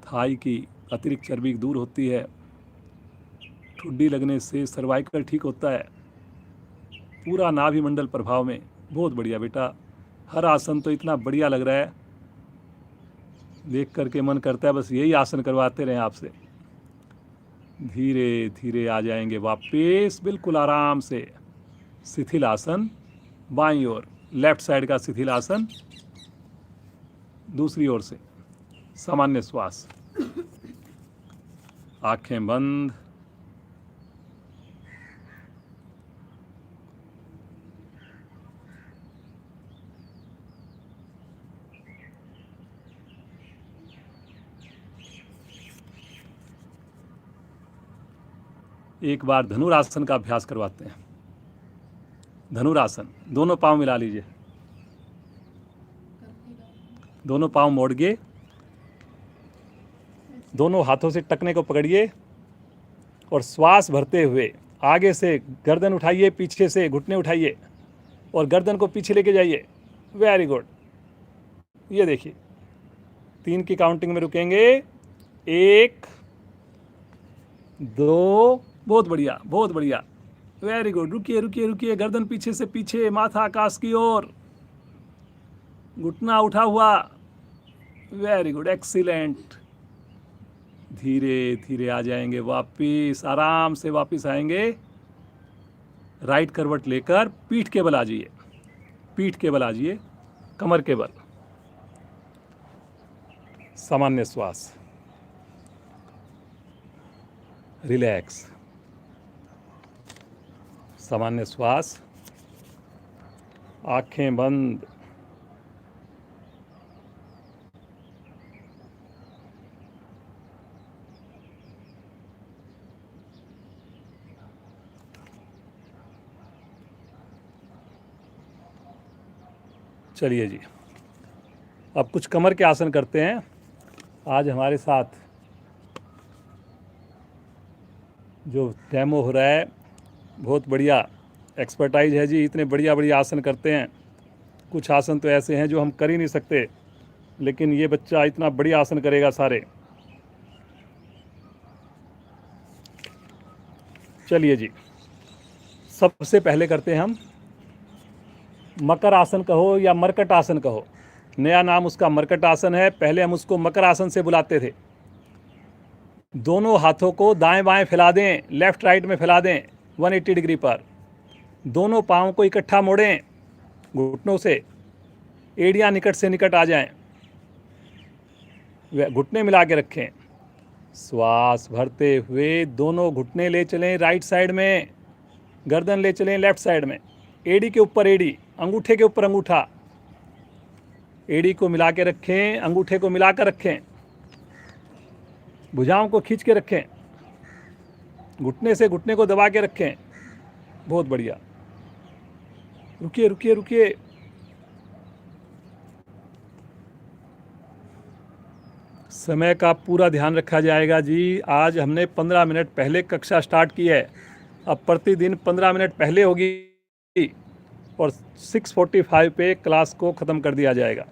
थाई की अतिरिक्त चर्बी दूर होती है, ठुड्डी लगने से सर्वाइकल ठीक होता है, पूरा नाभि मंडल प्रभाव में। बहुत बढ़िया बेटा। हर आसन तो इतना बढ़िया लग रहा है, देख करके मन करता है बस यही आसन करवाते रहें आपसे। धीरे धीरे आ जाएंगे वापस, बिल्कुल आराम से। शिथिल आसन बाईं ओर, लेफ्ट साइड का शिथिल आसन दूसरी ओर से। सामान्य श्वास, आंखें बंद। एक बार धनुरासन का अभ्यास करवाते हैं। धनुरासन, दोनों पांव मिला लीजिए, दोनों पांव मोड़ के दोनों हाथों से टखने को पकड़िए और श्वास भरते हुए आगे से गर्दन उठाइए, पीछे से घुटने उठाइए और गर्दन को पीछे लेके जाइए। Very good. ये देखिए, 3 की काउंटिंग में रुकेंगे। 1 2, बहुत बढ़िया, बहुत बढ़िया। Very good. रुकिए रुकिए रुकिए, गर्दन पीछे से पीछे, माथा आकाश की ओर, घुटना उठा हुआ। Very good, excellent. धीरे धीरे आ जाएंगे वापिस, आराम से वापिस आएंगे। राइट करवट लेकर पीठ के बल आ जाइए, पीठ के बल आ जाइए, कमर के बल। सामान्य श्वास, रिलैक्स। सामान्य श्वास, आंखें बंद। चलिए जी, अब कुछ कमर के आसन करते हैं। आज हमारे साथ जो डेमो हो रहा है, बहुत बढ़िया एक्सपर्टाइज है जी। इतने बढ़िया बढ़िया आसन करते हैं। कुछ आसन तो ऐसे हैं जो हम कर ही नहीं सकते, लेकिन ये बच्चा इतना बढ़िया आसन करेगा सारे। चलिए जी, सबसे पहले करते हैं हम मकर आसन कहो या मरकट आसन कहो, नया नाम उसका मरकट आसन है। पहले हम उसको मकर आसन से बुलाते थे। दोनों हाथों को दाएं बाएं फैला दें, लेफ्ट राइट में फैला दें 180 डिग्री पर। दोनों पाँव को इकट्ठा मोड़ें घुटनों से, एड़ियाँ निकट से निकट आ जाएं, घुटने मिला के रखें। श्वास भरते हुए दोनों घुटने ले चलें राइट साइड में, गर्दन ले चलें लेफ्ट साइड में। एड़ी के ऊपर एड़ी, अंगूठे के ऊपर अंगूठा। एड़ी को मिला के रखें, अंगूठे को मिला कर रखें, भुजाओं को खींच के रखें, घुटने से घुटने को दबा के रखें। बहुत बढ़िया। रुकिए रुकिए रुकिए। समय का पूरा ध्यान रखा जाएगा जी। आज हमने 15 मिनट पहले कक्षा स्टार्ट की है, अब प्रतिदिन 15 मिनट पहले होगी और 6:45 पे क्लास को ख़त्म कर दिया जाएगा।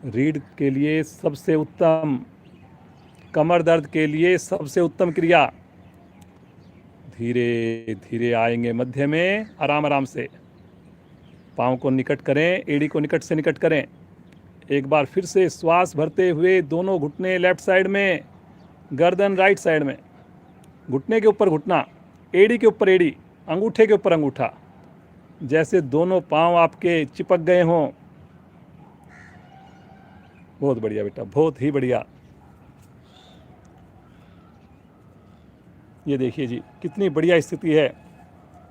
रीढ़ के लिए सबसे उत्तम, कमर दर्द के लिए सबसे उत्तम क्रिया। धीरे धीरे आएंगे मध्य में, आराम आराम से। पाँव को निकट करें, एड़ी को निकट से निकट करें। एक बार फिर से श्वास भरते हुए दोनों घुटने लेफ्ट साइड में, गर्दन राइट साइड में, घुटने के ऊपर घुटना, एड़ी के ऊपर एड़ी, अंगूठे के ऊपर अंगूठा, जैसे दोनों पाँव आपके चिपक गए हों। बहुत बढ़िया बेटा, बहुत ही बढ़िया। ये देखिए जी, कितनी बढ़िया स्थिति है।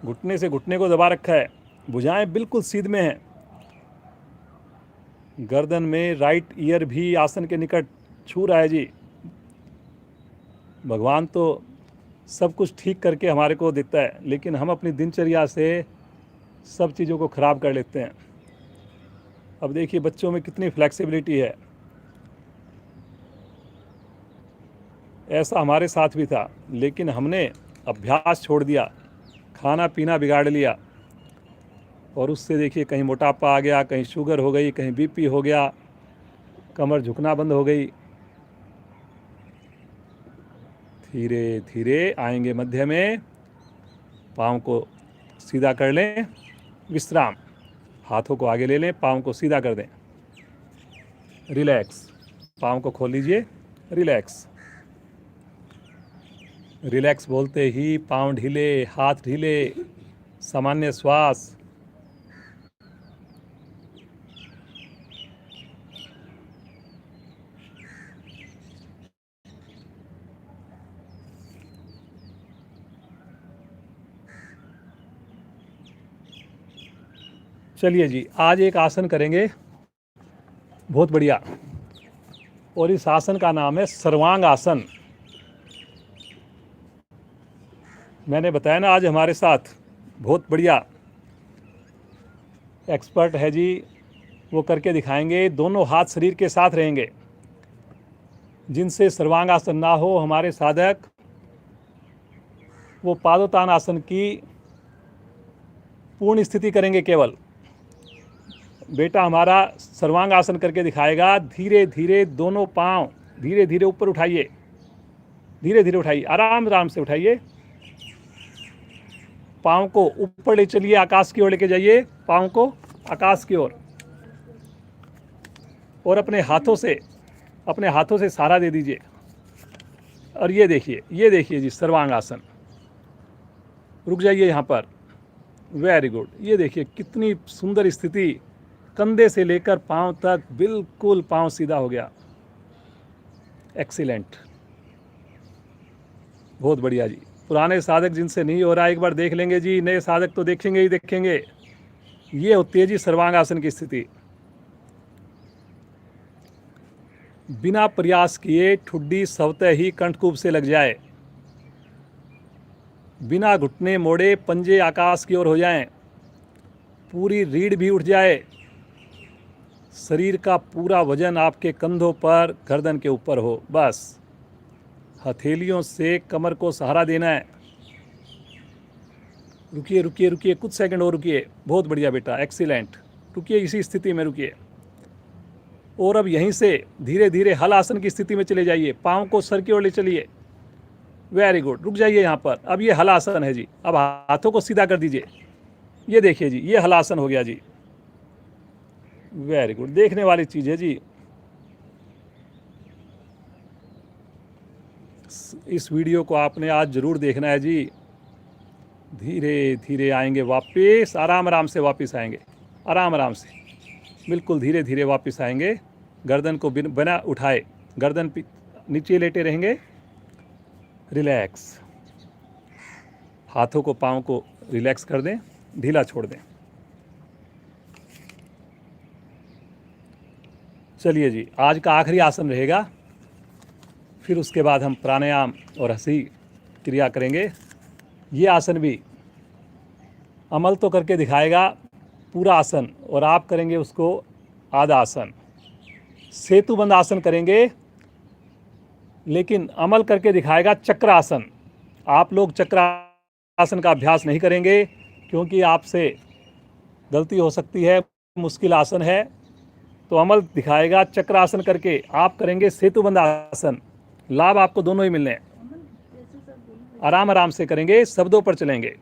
घुटने से घुटने को दबा रखा है, भुजाएं बिल्कुल सीध में हैं। गर्दन में राइट ईयर भी आसन के निकट छू रहा है जी। भगवान तो सब कुछ ठीक करके हमारे को देता है, लेकिन हम अपनी दिनचर्या से सब चीज़ों को ख़राब कर लेते हैं। अब देखिए बच्चों में कितनी फ्लेक्सिबिलिटी है। ऐसा हमारे साथ भी था, लेकिन हमने अभ्यास छोड़ दिया, खाना पीना बिगाड़ लिया, और उससे देखिए कहीं मोटापा आ गया, कहीं शुगर हो गई, कहीं बीपी हो गया, कमर झुकना बंद हो गई। धीरे धीरे आएंगे मध्य में, पाँव को सीधा कर लें, विश्राम, हाथों को आगे ले लें, पाँव को सीधा कर दें, रिलैक्स, पाँव को खोल लीजिए, रिलैक्स। रिलैक्स बोलते ही पाँव ढीले, हाथ ढीले, सामान्य श्वास। चलिए जी, आज एक आसन करेंगे, बहुत बढ़िया, और इस आसन का नाम है सर्वांग आसन। मैंने बताया ना, आज हमारे साथ बहुत बढ़िया एक्सपर्ट है जी, वो करके दिखाएंगे। दोनों हाथ शरीर के साथ रहेंगे। जिनसे सर्वांग आसन ना हो हमारे साधक, वो पादोत्तान आसन की पूर्ण स्थिति करेंगे केवल। बेटा हमारा सर्वांग आसन करके दिखाएगा। धीरे धीरे दोनों पांव धीरे धीरे ऊपर उठाइए, धीरे धीरे उठाइए, आराम आराम से उठाइए। पांव को ऊपर ले चलिए, आकाश की ओर लेके जाइए, पांव को आकाश की ओर, और अपने हाथों से सहारा दे दीजिए। और ये देखिए जी, सर्वांग आसन। रुक जाइए यहाँ पर, वेरी गुड। ये देखिए कितनी सुंदर स्थिति, कंधे से लेकर पांव तक बिल्कुल पांव सीधा हो गया। एक्सीलेंट, बहुत बढ़िया जी। पुराने साधक जिनसे नहीं हो रहा, एक बार देख लेंगे जी, नए साधक तो देखेंगे ही देखेंगे। ये होती है जी सर्वांग आसन की स्थिति। बिना प्रयास किए ठुड्डी स्वतः ही कंठकूप से लग जाए, बिना घुटने मोड़े पंजे आकाश की ओर हो जाएं, पूरी रीढ़ भी उठ जाए, शरीर का पूरा वजन आपके कंधों पर, गर्दन के ऊपर हो, बस हथेलियों से कमर को सहारा देना है। रुकिए रुकिए रुकिए, कुछ सेकंड और रुकिए। बहुत बढ़िया बेटा, एक्सीलेंट। रुकिए, इसी स्थिति में रुकिए। और अब यहीं से धीरे धीरे हल आसन की स्थिति में चले जाइए, पाँव को सर की ओर ले चलिए। वेरी गुड, रुक जाइए यहाँ पर। अब ये हल आसन है जी। अब हाथों को सीधा कर दीजिए। ये देखिए जी, ये हल आसन हो गया जी। वेरी गुड, देखने वाली चीज़ है जी। इस वीडियो को आपने आज ज़रूर देखना है जी। धीरे धीरे आएंगे वापस, आराम आराम से वापस आएंगे, आराम आराम से, बिल्कुल धीरे धीरे वापस आएंगे। गर्दन को बिना उठाए, गर्दन नीचे लेटे रहेंगे, रिलैक्स। हाथों को, पाँव को रिलैक्स कर दें, ढीला छोड़ दें। चलिए जी, आज का आखिरी आसन रहेगा, फिर उसके बाद हम प्राणायाम और हंसी क्रिया करेंगे। ये आसन भी अमल तो करके दिखाएगा पूरा आसन, और आप करेंगे उसको आधा आसन। सेतुबंद आसन करेंगे, लेकिन अमल करके दिखाएगा चक्रासन। आप लोग चक्रासन का अभ्यास नहीं करेंगे, क्योंकि आपसे गलती हो सकती है, मुश्किल आसन है। तो अमल दिखाएगा चक्रासन करके, आप करेंगे सेतुबंद आसन। लाभ आपको दोनों ही मिलने हैं। आराम आराम से करेंगे, शब्दों पर चलेंगे।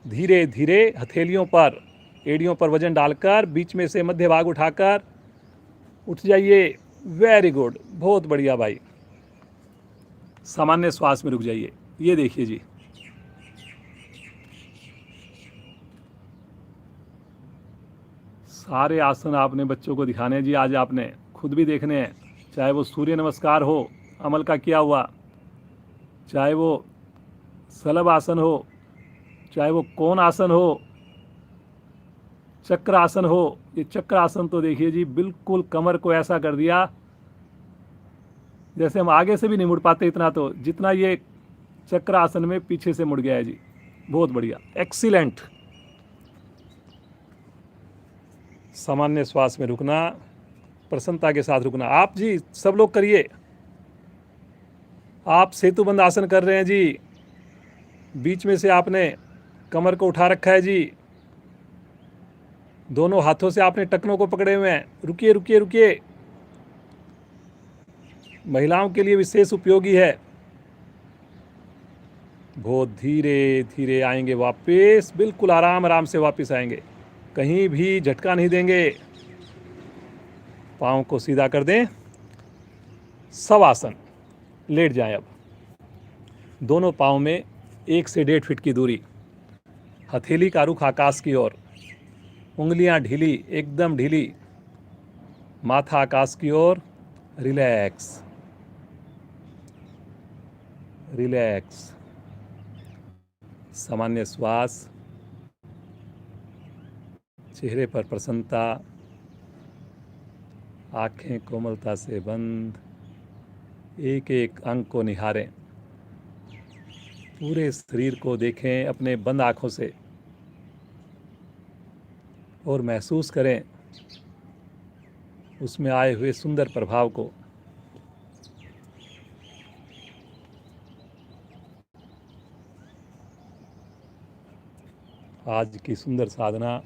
धीरे धीरे हथेलियों पर, एड़ियों पर वजन डालकर, बीच में से मध्य भाग उठाकर उठ जाइए। वेरी गुड, बहुत बढ़िया भाई। सामान्य श्वास में रुक जाइए। ये देखिए जी, सारे आसन आपने बच्चों को दिखाने जी। आज आपने खुद भी देखने हैं, चाहे वो सूर्य नमस्कार हो अमल का किया हुआ, चाहे वो सलभ आसन हो, चाहे वो कोण आसन हो, चक्र आसन हो। ये चक्र आसन तो देखिए जी, बिल्कुल कमर को ऐसा कर दिया जैसे हम आगे से भी नहीं मुड़ पाते इतना, तो जितना ये चक्र आसन में पीछे से मुड़ गया है जी। बहुत बढ़िया, एक्सीलेंट। सामान्य श्वास में रुकना, प्रसन्नता के साथ रुकना। आप जी सब लोग करिए। आप सेतुबंद आसन कर रहे हैं जी, बीच में से आपने कमर को उठा रखा है जी, दोनों हाथों से आपने टखनों को पकड़े हुए हैं। रुकिए रुकिए रुकिए, महिलाओं के लिए विशेष उपयोगी है। बहुत धीरे धीरे आएंगे वापस, बिल्कुल आराम आराम से वापस आएंगे, कहीं भी झटका नहीं देंगे। पाँव को सीधा कर दें, शवासन, लेट जाएं। अब दोनों पाँव में 1 से 1.5 फीट की दूरी, हथेली का रुख आकाश की ओर, उंगलियां ढीली, एकदम ढीली, माथा आकाश की ओर। रिलैक्स रिलैक्स, सामान्य श्वास, चेहरे पर प्रसन्नता, आंखें कोमलता से बंद, एक एक अंग को निहारें, पूरे शरीर को देखें अपने बंद आँखों से और महसूस करें उसमें आए हुए सुंदर प्रभाव को। आज की सुंदर साधना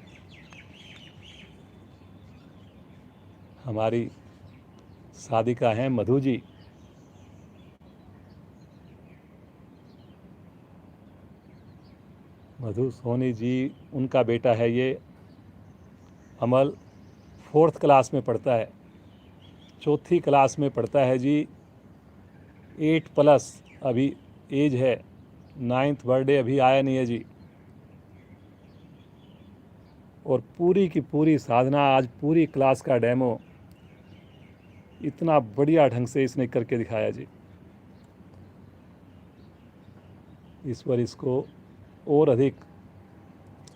हमारी साधिका हैं मधु जी। मधु सोनी जी, उनका बेटा है ये अमल, 4th क्लास में पढ़ता है, 4थी क्लास में पढ़ता है जी, 8+ अभी एज है, 9th बर्थडे अभी आया नहीं है जी। और पूरी की पूरी साधना, आज पूरी क्लास का डेमो इतना बढ़िया ढंग से इसने करके दिखाया जी। ईश्वर इसको और अधिक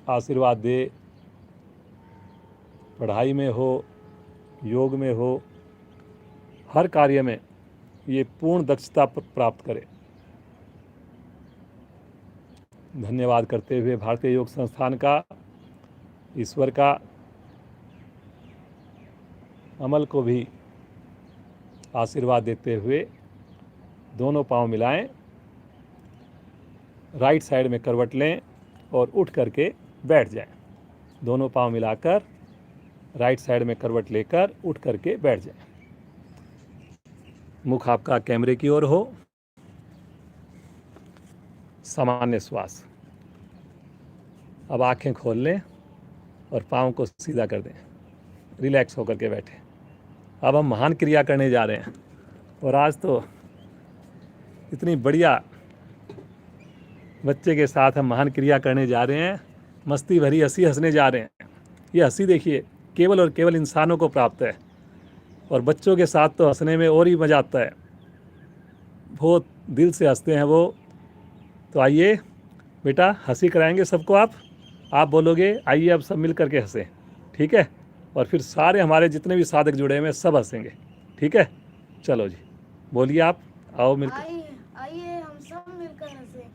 आशीर्वाद दे, पढ़ाई में हो, योग में हो, हर कार्य में ये पूर्ण दक्षता प्राप्त करे। धन्यवाद करते हुए भारतीय योग संस्थान का, ईश्वर का, अमल को भी आशीर्वाद देते हुए दोनों पांव मिलाएं, राइट साइड में करवट लें और उठ करके बैठ जाएं। दोनों पांव मिलाकर राइट साइड में करवट लेकर उठ करके बैठ जाएं। मुख आपका कैमरे की ओर हो। सामान्य श्वास। अब आंखें खोल लें और पाँव को सीधा कर दें, रिलैक्स होकर के बैठे। अब हम महान क्रिया करने जा रहे हैं, और आज तो इतनी बढ़िया बच्चे के साथ हम महान क्रिया करने जा रहे हैं, मस्ती भरी हंसी हंसने जा रहे हैं। ये हंसी देखिए केवल और केवल इंसानों को प्राप्त है, और बच्चों के साथ तो हंसने में और ही मज़ा आता है, बहुत दिल से हंसते हैं वो। तो आइए बेटा, हंसी कराएंगे सबको। आप बोलोगे आइए अब सब मिल करके हंसें, ठीक है? और फिर सारे हमारे जितने भी साधक जुड़े हुए हैं सब हंसेंगे, ठीक है? चलो जी, बोलिए आप, आओ मिलकर। आइए हम सब मिलकर हंसें।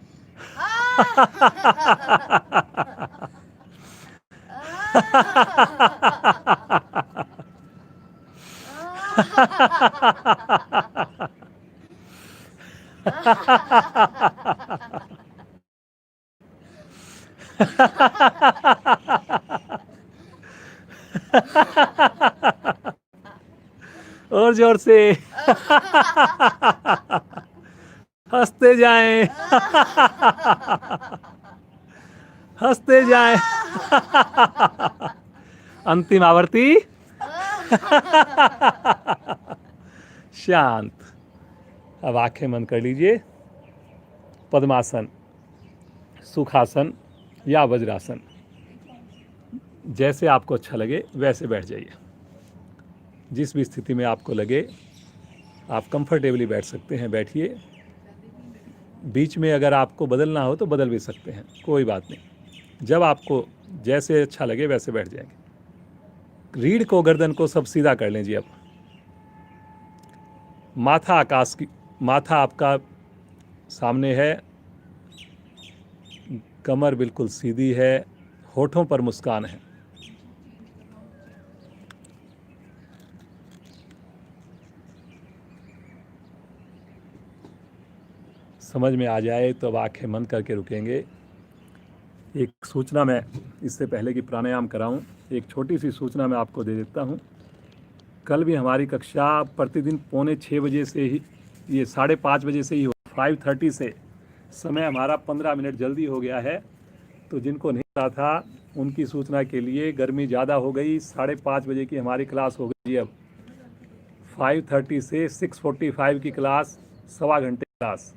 और जोर से हंसते जाएं, हंसते जाएं। अंतिम आवर्ती। शांत। अब आंखें बंद कर लीजिए। पद्मासन, सुखासन या वज्रासन, जैसे आपको अच्छा लगे वैसे बैठ जाइए। जिस भी स्थिति में आपको लगे आप कंफर्टेबली बैठ सकते हैं, बैठिए। बीच में अगर आपको बदलना हो तो बदल भी सकते हैं, कोई बात नहीं। जब आपको जैसे अच्छा लगे वैसे बैठ जाएंगे। रीढ़ को, गर्दन को सब सीधा कर लें जी। अब माथा आपका सामने है, कमर बिल्कुल सीधी है, होठों पर मुस्कान है। समझ में आ जाए तो अब आंखें बंद करके रुकेंगे। एक सूचना मैं इससे पहले कि प्राणायाम कराऊं, एक छोटी सी सूचना मैं आपको दे देता हूं। कल भी हमारी कक्षा प्रतिदिन 5:45 से ही, ये 5:30 बजे से ही हो, 5:30 से। समय हमारा 15 मिनट जल्दी हो गया है। तो जिनको नहीं पता था उनकी सूचना के लिए, गर्मी ज़्यादा हो गई, 5:30 बजे की हमारी क्लास हो गई। अब 5:30 से 6:45 की क्लास, सवा घंटे क्लास।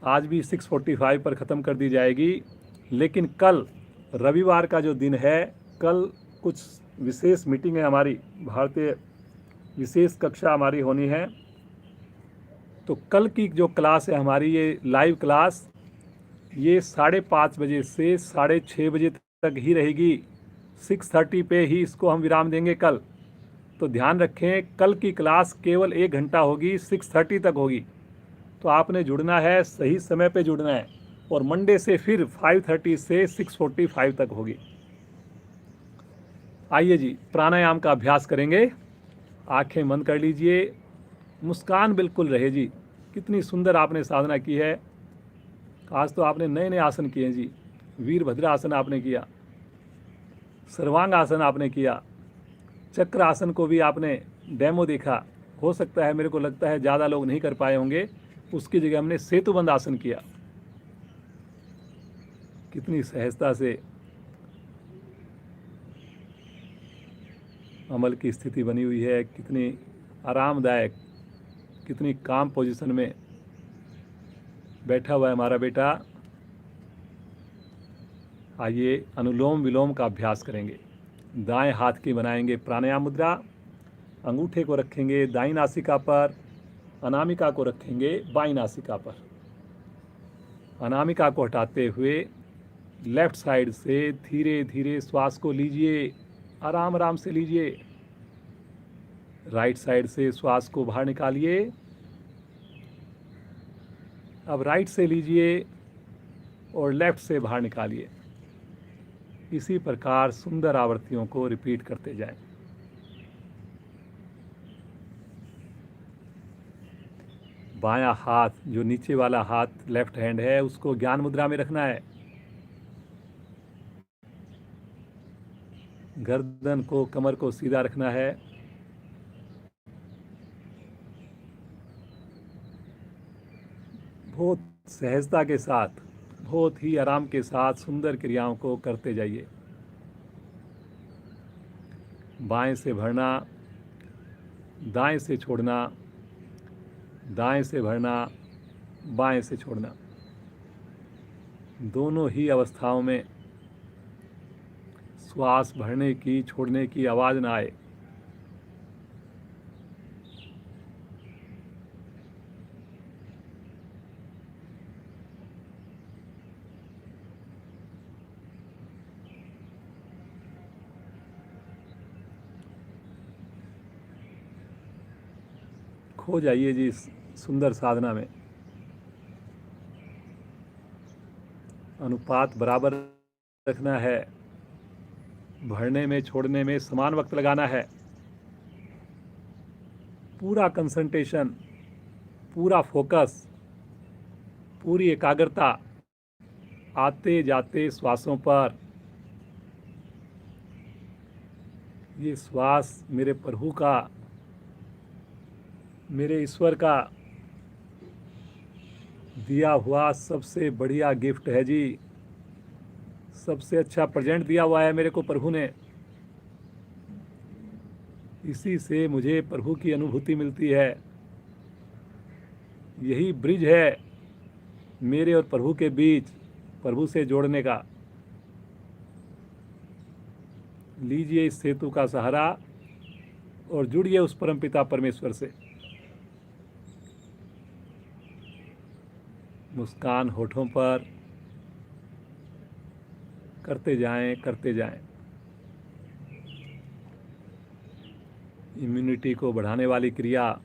आज भी 6:45 पर ख़त्म कर दी जाएगी। लेकिन कल रविवार का जो दिन है, कल कुछ विशेष मीटिंग है हमारी, भारतीय विशेष कक्षा हमारी होनी है। तो कल की जो क्लास है हमारी, ये लाइव क्लास, ये 5:30 बजे से 6:30 बजे तक ही रहेगी। 6:30 पे ही इसको हम विराम देंगे कल। तो ध्यान रखें, कल की क्लास केवल 1 घंटा होगी, 6:30 तक होगी। तो आपने जुड़ना है, सही समय पे जुड़ना है। और मंडे से फिर 5:30 से 6:45 तक होगी। आइए जी, प्राणायाम का अभ्यास करेंगे। आंखें बंद कर लीजिए, मुस्कान बिल्कुल रहे जी। कितनी सुंदर आपने साधना की है। आज तो आपने नए नए आसन किए जी। वीरभद्र आसन आपने किया, सर्वांग आसन आपने किया, चक्र आसन को भी आपने डेमो देखा। हो सकता है, मेरे को लगता है ज़्यादा लोग नहीं कर पाए होंगे, उसकी जगह हमने सेतुबंद आसन किया। कितनी सहजता से अमल की स्थिति बनी हुई है, कितनी आरामदायक, कितनी काम पोजीशन में बैठा हुआ है हमारा बेटा। आइए अनुलोम विलोम का अभ्यास करेंगे। दाएं हाथ की बनाएंगे प्राणायाम मुद्रा, अंगूठे को रखेंगे दाईं नासिका पर, अनामिका को रखेंगे बाईं नासिका पर। अनामिका को हटाते हुए लेफ्ट साइड से धीरे धीरे श्वास को लीजिए, आराम आराम से लीजिए। राइट साइड से श्वास को बाहर निकालिए। अब राइट से लीजिए और लेफ्ट से बाहर निकालिए। इसी प्रकार सुंदर आवृत्तियों को रिपीट करते जाएं। बायां हाथ, जो नीचे वाला हाथ लेफ्ट हैंड है, उसको ज्ञान मुद्रा में रखना है। गर्दन को, कमर को सीधा रखना है। बहुत सहजता के साथ, बहुत ही आराम के साथ सुंदर क्रियाओं को करते जाइए। बाएं से भरना, दाएं से छोड़ना, दाएं से भरना, बाएं से छोड़ना। दोनों ही अवस्थाओं में श्वास भरने की, छोड़ने की आवाज़ ना आए। खो जाइए जी इस सुंदर साधना में। अनुपात बराबर रखना है, भरने में छोड़ने में समान वक्त लगाना है। पूरा कंसंट्रेशन, पूरा फोकस, पूरी एकाग्रता आते जाते श्वासों पर। ये श्वास मेरे प्रभु का, मेरे ईश्वर का दिया हुआ सबसे बढ़िया गिफ्ट है जी। सबसे अच्छा प्रेजेंट दिया हुआ है मेरे को प्रभु ने। इसी से मुझे प्रभु की अनुभूति मिलती है। यही ब्रिज है मेरे और प्रभु के बीच, प्रभु से जोड़ने का। लीजिए इस सेतु का सहारा और जुड़िए उस परमपिता परमेश्वर से। मुस्कान होठों पर, करते जाएं करते जाएं। इम्यूनिटी को बढ़ाने वाली क्रिया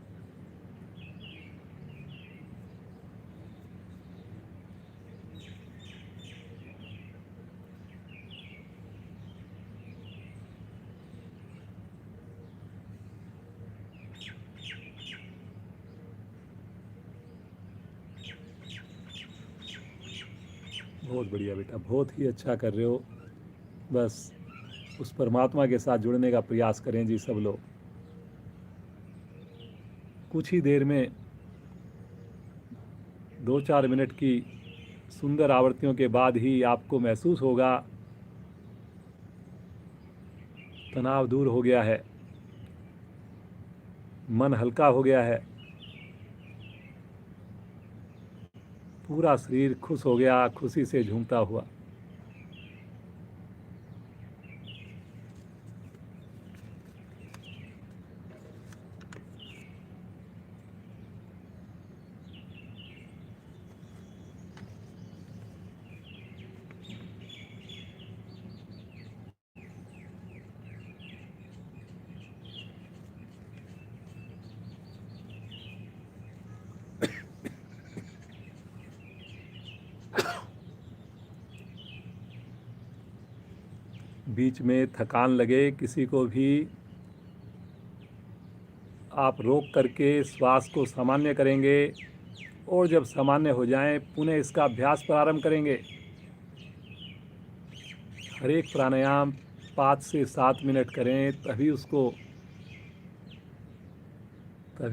बहुत बढ़िया बेटा, बहुत ही अच्छा कर रहे हो। बस उस परमात्मा के साथ जुड़ने का प्रयास करें जी सब लोग। कुछ ही देर में 2-4 मिनट की सुंदर आवृत्तियों के बाद ही आपको महसूस होगा तनाव दूर हो गया है, मन हल्का हो गया है, पूरा शरीर खुश हो गया, खुशी से झूमता हुआ। बीच में थकान लगे किसी को भी, आप रोक करके श्वास को सामान्य करेंगे और जब सामान्य हो जाएं पुनः इसका अभ्यास प्रारंभ करेंगे। हर एक प्राणायाम 5 से 7 मिनट करें, तभी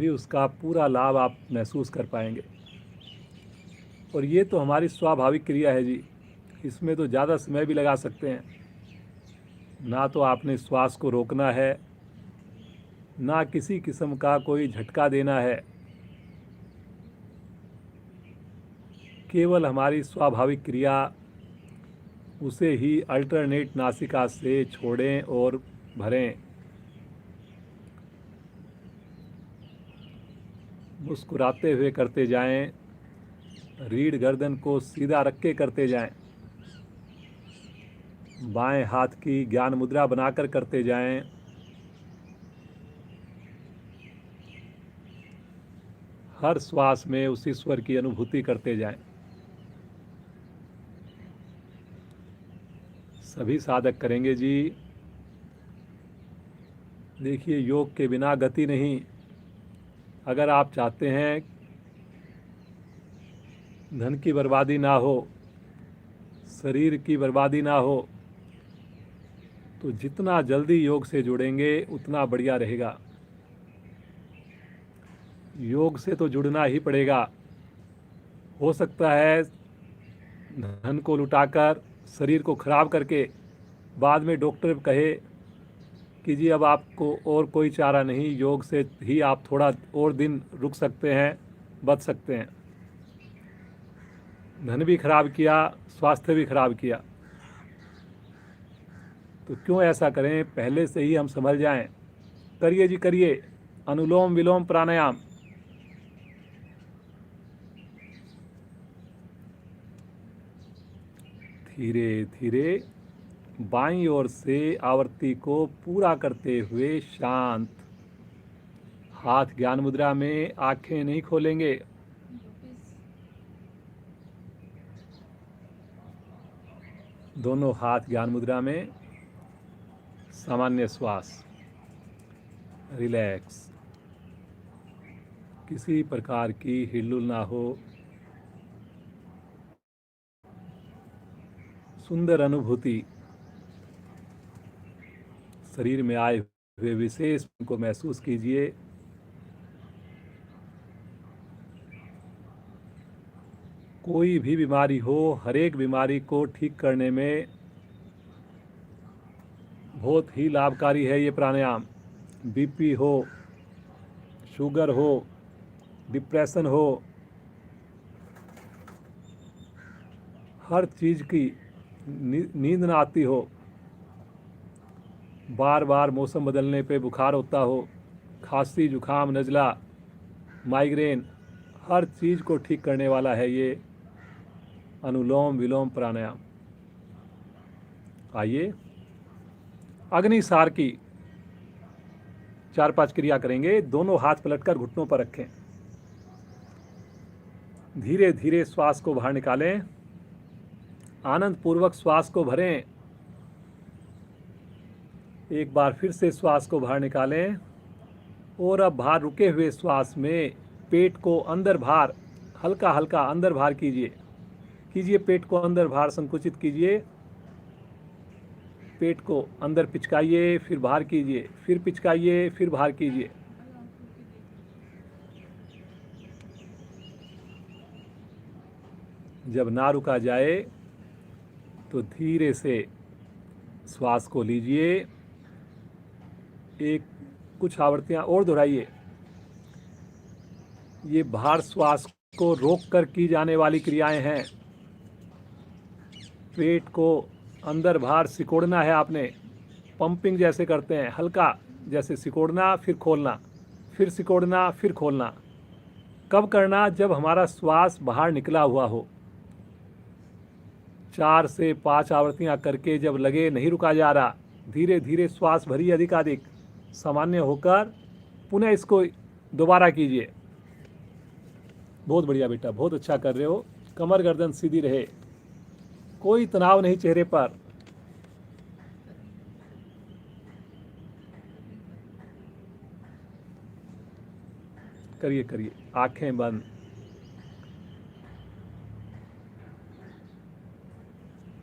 उसका पूरा लाभ आप महसूस कर पाएंगे। और ये तो हमारी स्वाभाविक क्रिया है जी, इसमें तो ज़्यादा समय भी लगा सकते हैं। ना तो आपने श्वास को रोकना है, ना किसी किस्म का कोई झटका देना है, केवल हमारी स्वाभाविक क्रिया, उसे ही अल्टरनेट नासिका से छोड़ें और भरें। मुस्कुराते हुए करते जाएं, रीढ़ गर्दन को सीधा रख के करते जाएं, बाएं हाथ की ज्ञान मुद्रा बनाकर करते जाएं। हर श्वास में उस ईश्वर की अनुभूति करते जाएं। सभी साधक करेंगे जी। देखिए, योग के बिना गति नहीं। अगर आप चाहते हैं धन की बर्बादी ना हो, शरीर की बर्बादी ना हो, तो जितना जल्दी योग से जुड़ेंगे उतना बढ़िया रहेगा। योग से तो जुड़ना ही पड़ेगा। हो सकता है धन को लुटाकर, शरीर को खराब करके बाद में डॉक्टर कहे कि जी अब आपको और कोई चारा नहीं, योग से ही आप थोड़ा और दिन रुक सकते हैं, बच सकते हैं। धन भी खराब किया, स्वास्थ्य भी खराब किया। तो क्यों ऐसा करें, पहले से ही हम संभल जाएं। करिए जी करिए, अनुलोम विलोम प्राणायाम। धीरे धीरे बाईं ओर से आवृत्ति को पूरा करते हुए शांत, हाथ ज्ञान मुद्रा में, आंखें नहीं खोलेंगे। दोनों हाथ ज्ञान मुद्रा में, सामान्य श्वास, रिलैक्स, किसी प्रकार की हिलुल ना हो। सुंदर अनुभूति, शरीर में आए हुए विशेष को महसूस कीजिए। कोई भी बीमारी हो, हर एक बीमारी को ठीक करने में बहुत ही लाभकारी है ये प्राणायाम। बीपी हो, शुगर हो, डिप्रेशन हो, हर चीज़ की नींद ना आती हो, बार बार मौसम बदलने पे बुखार होता हो, खांसी जुखाम नज़ला माइग्रेन हर चीज़ को ठीक करने वाला है ये अनुलोम विलोम प्राणायाम। आइए अग्निसार की 4-5 क्रिया करेंगे। दोनों हाथ पलटकर घुटनों पर रखें। धीरे धीरे श्वास को बाहर निकालें। आनंद पूर्वक श्वास को भरें। एक बार फिर से श्वास को बाहर निकालें और अब बाहर रुके हुए श्वास में पेट को अंदर भार हल्का हल्का अंदर भार कीजिए पेट को अंदर भार संकुचित कीजिए। पेट को अंदर पिचकाइए, फिर बाहर कीजिए, फिर पिचकाइए, फिर बाहर कीजिए। जब ना रुका जाए तो धीरे से श्वास को लीजिए। कुछ आवृत्तियां और दोहराइए। ये बाहर श्वास को रोककर की जाने वाली क्रियाएं हैं। पेट को अंदर बाहर सिकोड़ना है आपने। पंपिंग जैसे करते हैं, हल्का जैसे सिकोड़ना फिर खोलना, फिर सिकोड़ना फिर खोलना। कब करना? जब हमारा श्वास बाहर निकला हुआ हो। 4 से 5 आवृत्तियां करके जब लगे नहीं रुका जा रहा, धीरे धीरे श्वास भरिए अधिकाधिक, सामान्य होकर पुनः इसको दोबारा कीजिए। बहुत बढ़िया बेटा, बहुत अच्छा कर रहे हो। कमर गर्दन सीधी रहे, कोई तनाव नहीं चेहरे पर। करिए करिए, आंखें बंद।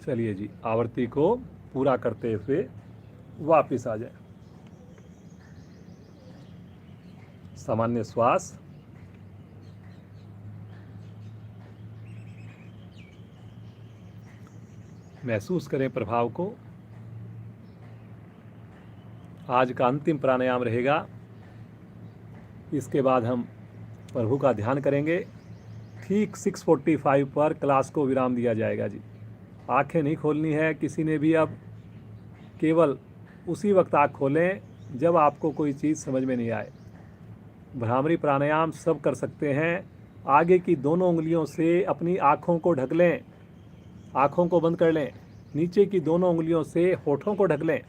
चलिए जी, आवृत्ति को पूरा करते हुए वापिस आ जाए। सामान्य श्वास। महसूस करें प्रभाव को। आज का अंतिम प्राणायाम रहेगा। इसके बाद हम प्रभु का ध्यान करेंगे। ठीक 6:45 पर क्लास को विराम दिया जाएगा जी। आंखें नहीं खोलनी है किसी ने भी। अब केवल उसी वक्त आँख खोलें जब आपको कोई चीज़ समझ में नहीं आए। भ्रामरी प्राणायाम सब कर सकते हैं। आगे की दोनों उंगलियों से अपनी आँखों को ढक लें, आँखों को बंद कर लें। नीचे की दोनों उंगलियों से होठों को ढक लें।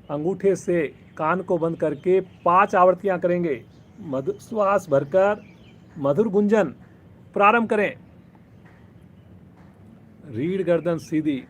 अंगूठे से कान को बंद करके 5 आवृत्तियां करेंगे। श्वास भरकर मधुर गुंजन प्रारंभ करें। रीढ़ गर्दन सीधी।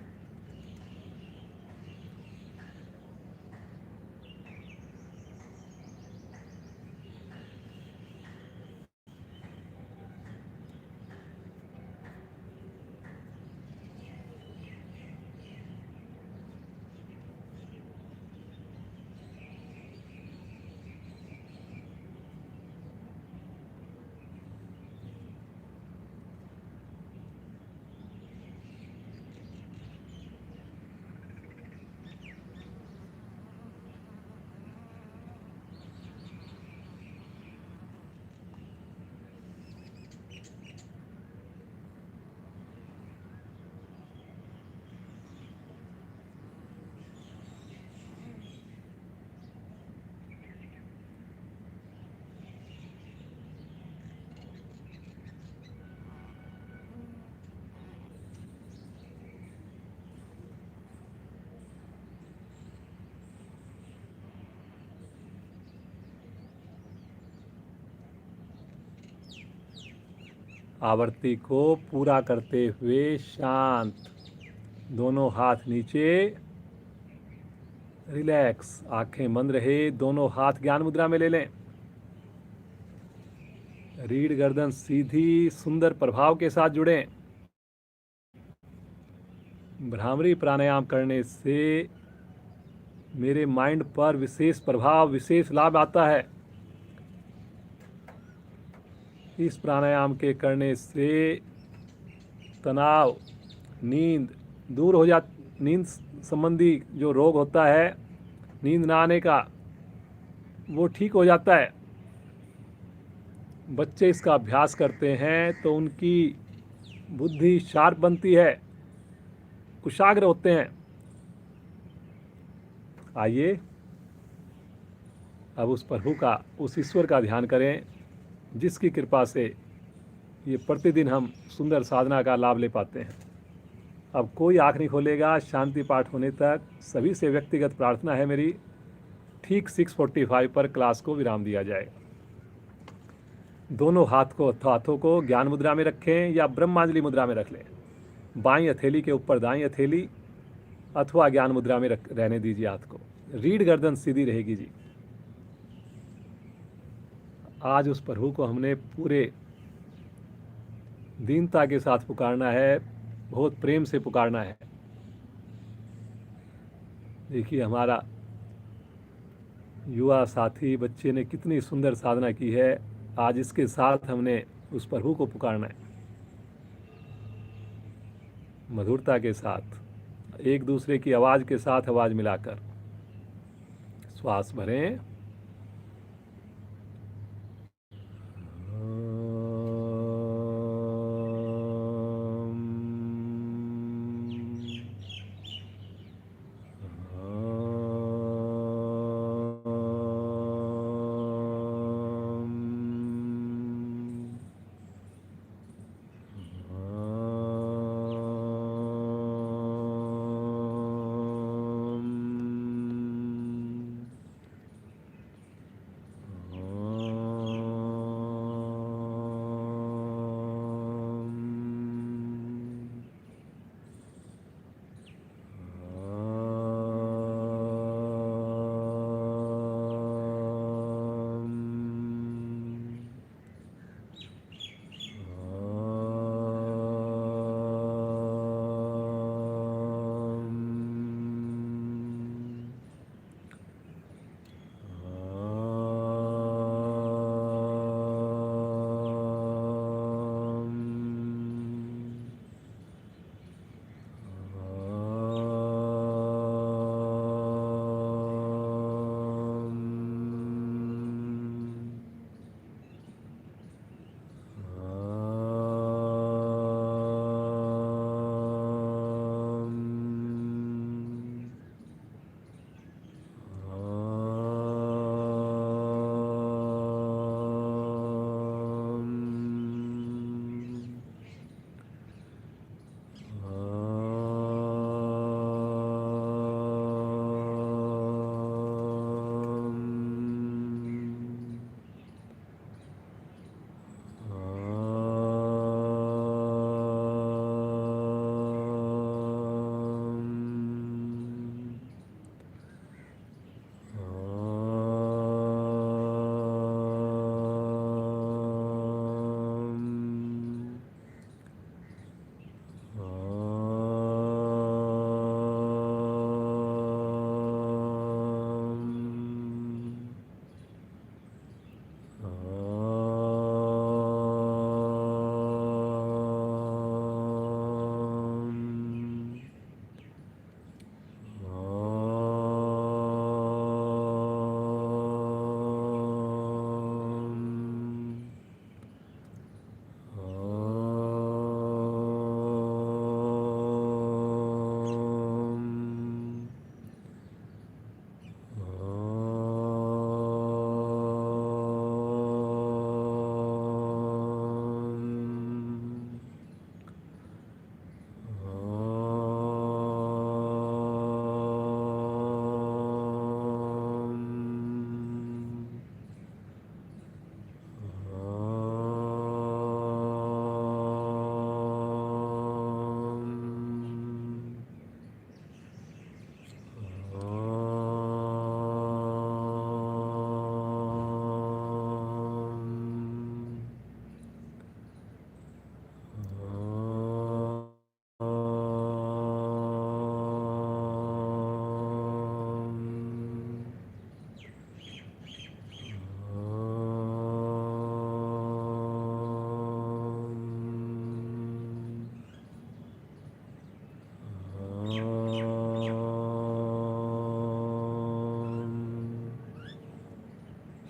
आवृत्ति को पूरा करते हुए शांत, दोनों हाथ नीचे, रिलैक्स, आंखें बंद रहे। दोनों हाथ ज्ञान मुद्रा में ले लें। रीढ़ गर्दन सीधी, सुंदर प्रभाव के साथ जुड़ें। भ्रामरी प्राणायाम करने से मेरे माइंड पर विशेष प्रभाव, विशेष लाभ आता है। इस प्राणायाम के करने से तनाव, नींद दूर हो नींद संबंधी जो रोग होता है, नींद ना आने का, वो ठीक हो जाता है। बच्चे इसका अभ्यास करते हैं तो उनकी बुद्धि शार्प बनती है, कुशाग्र होते हैं। आइए अब उस प्रभु का, उस ईश्वर का ध्यान करें जिसकी कृपा से ये प्रतिदिन हम सुंदर साधना का लाभ ले पाते हैं। अब कोई आँख नहीं खोलेगा शांति पाठ होने तक। सभी से व्यक्तिगत प्रार्थना है मेरी, ठीक 6:45 पर क्लास को विराम दिया जाएगा। दोनों हाथों को ज्ञान मुद्रा में रखें या ब्रह्मांजलि मुद्रा में रख लें। बाईं हथेली के ऊपर दाईं हथेली अथवा ज्ञान मुद्रा में रहने दीजिए हाथ को। रीढ़ गर्दन सीधी रहेगी जी। आज उस प्रभु को हमने पूरे दीनता के साथ पुकारना है, बहुत प्रेम से पुकारना है। देखिए हमारा युवा साथी बच्चे ने कितनी सुंदर साधना की है। आज इसके साथ हमने उस प्रभु को पुकारना है मधुरता के साथ, एक दूसरे की आवाज़ के साथ आवाज़ मिलाकर। श्वास भरें।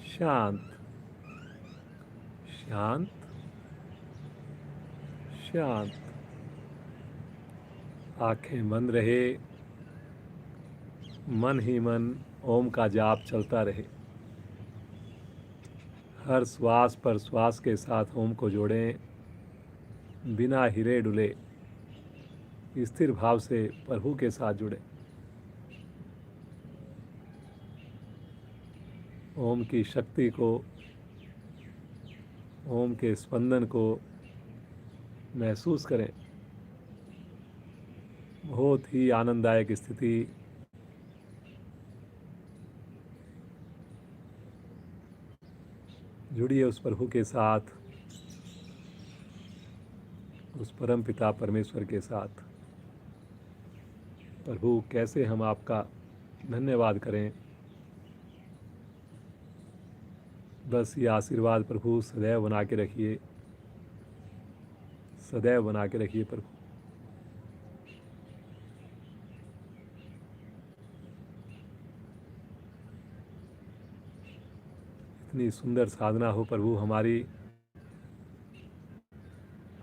शांत शांत शांत। आंखें बंद रहे, मन ही मन ओम का जाप चलता रहे। हर श्वास पर श्वास के साथ ओम को जोड़ें, बिना हिले डुले स्थिर भाव से प्रभु के साथ जुड़ें। ओम की शक्ति को, ओम के स्पंदन को महसूस करें। बहुत ही आनंददायक स्थिति। जुड़िए उस प्रभु के साथ, उस परम पिता परमेश्वर के साथ। प्रभु, कैसे हम आपका धन्यवाद करें। बस ये आशीर्वाद प्रभु सदैव बना के रखिए, सदैव बना के रखिए प्रभु। इतनी सुंदर साधना हो प्रभु हमारी,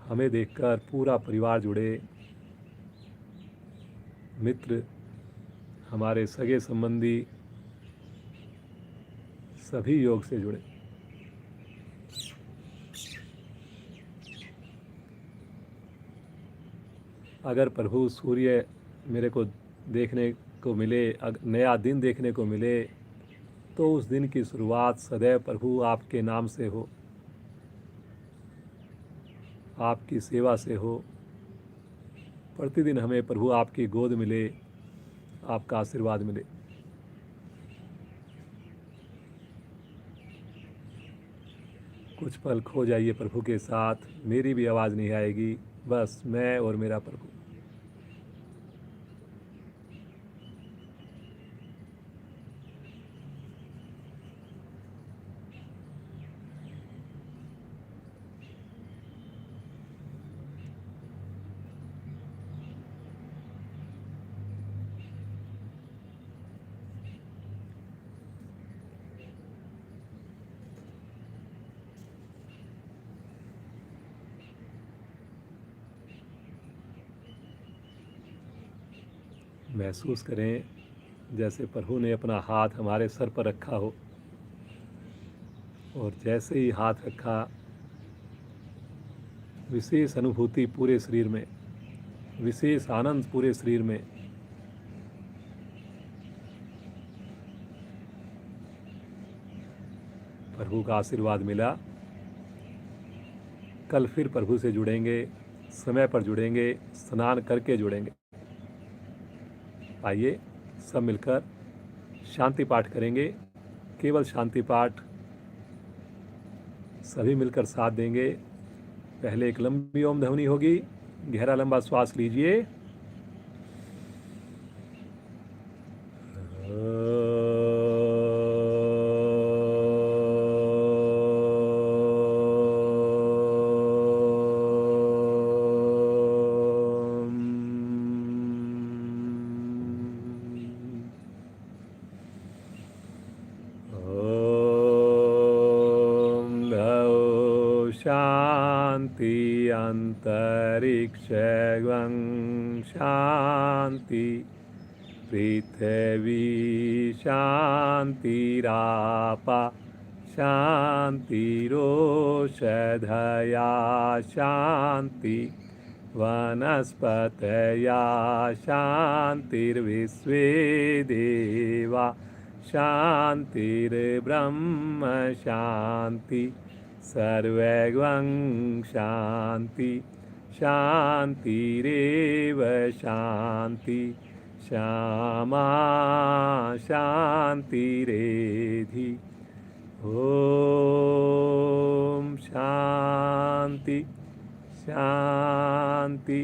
हमें देखकर पूरा परिवार जुड़े, मित्र, हमारे सगे संबंधी सभी योग से जुड़े। अगर प्रभु सूर्य मेरे को देखने को मिले, नया दिन देखने को मिले, तो उस दिन की शुरुआत सदैव प्रभु आपके नाम से हो, आपकी सेवा से हो। प्रतिदिन हमें प्रभु आपकी गोद मिले, आपका आशीर्वाद मिले। कुछ पल खो जाइए प्रभु के साथ, मेरी भी आवाज़ नहीं आएगी, बस मैं और मेरा प्रभु। महसूस करें जैसे प्रभु ने अपना हाथ हमारे सर पर रखा हो, और जैसे ही हाथ रखा, विशेष अनुभूति पूरे शरीर में, विशेष आनंद पूरे शरीर में। प्रभु का आशीर्वाद मिला। कल फिर प्रभु से जुड़ेंगे, समय पर जुड़ेंगे, स्नान करके जुड़ेंगे। आइए सब मिलकर शांति पाठ करेंगे। केवल शांति पाठ सभी मिलकर साथ देंगे। पहले एक लंबी ओम ध्वनि होगी, गहरा लंबा श्वास लीजिए। शांति अंतरिक्षं शांति, पृथ्वी शांतिरापा शांतिरोषधया शांति, वनस्पतया शांतिर्विश्वे देवा शांतिर्ब्रह्म शांति, सर्वं शांति शांतिरेव शांति, श्यामा शांतिरेधि। ओम शांति शांति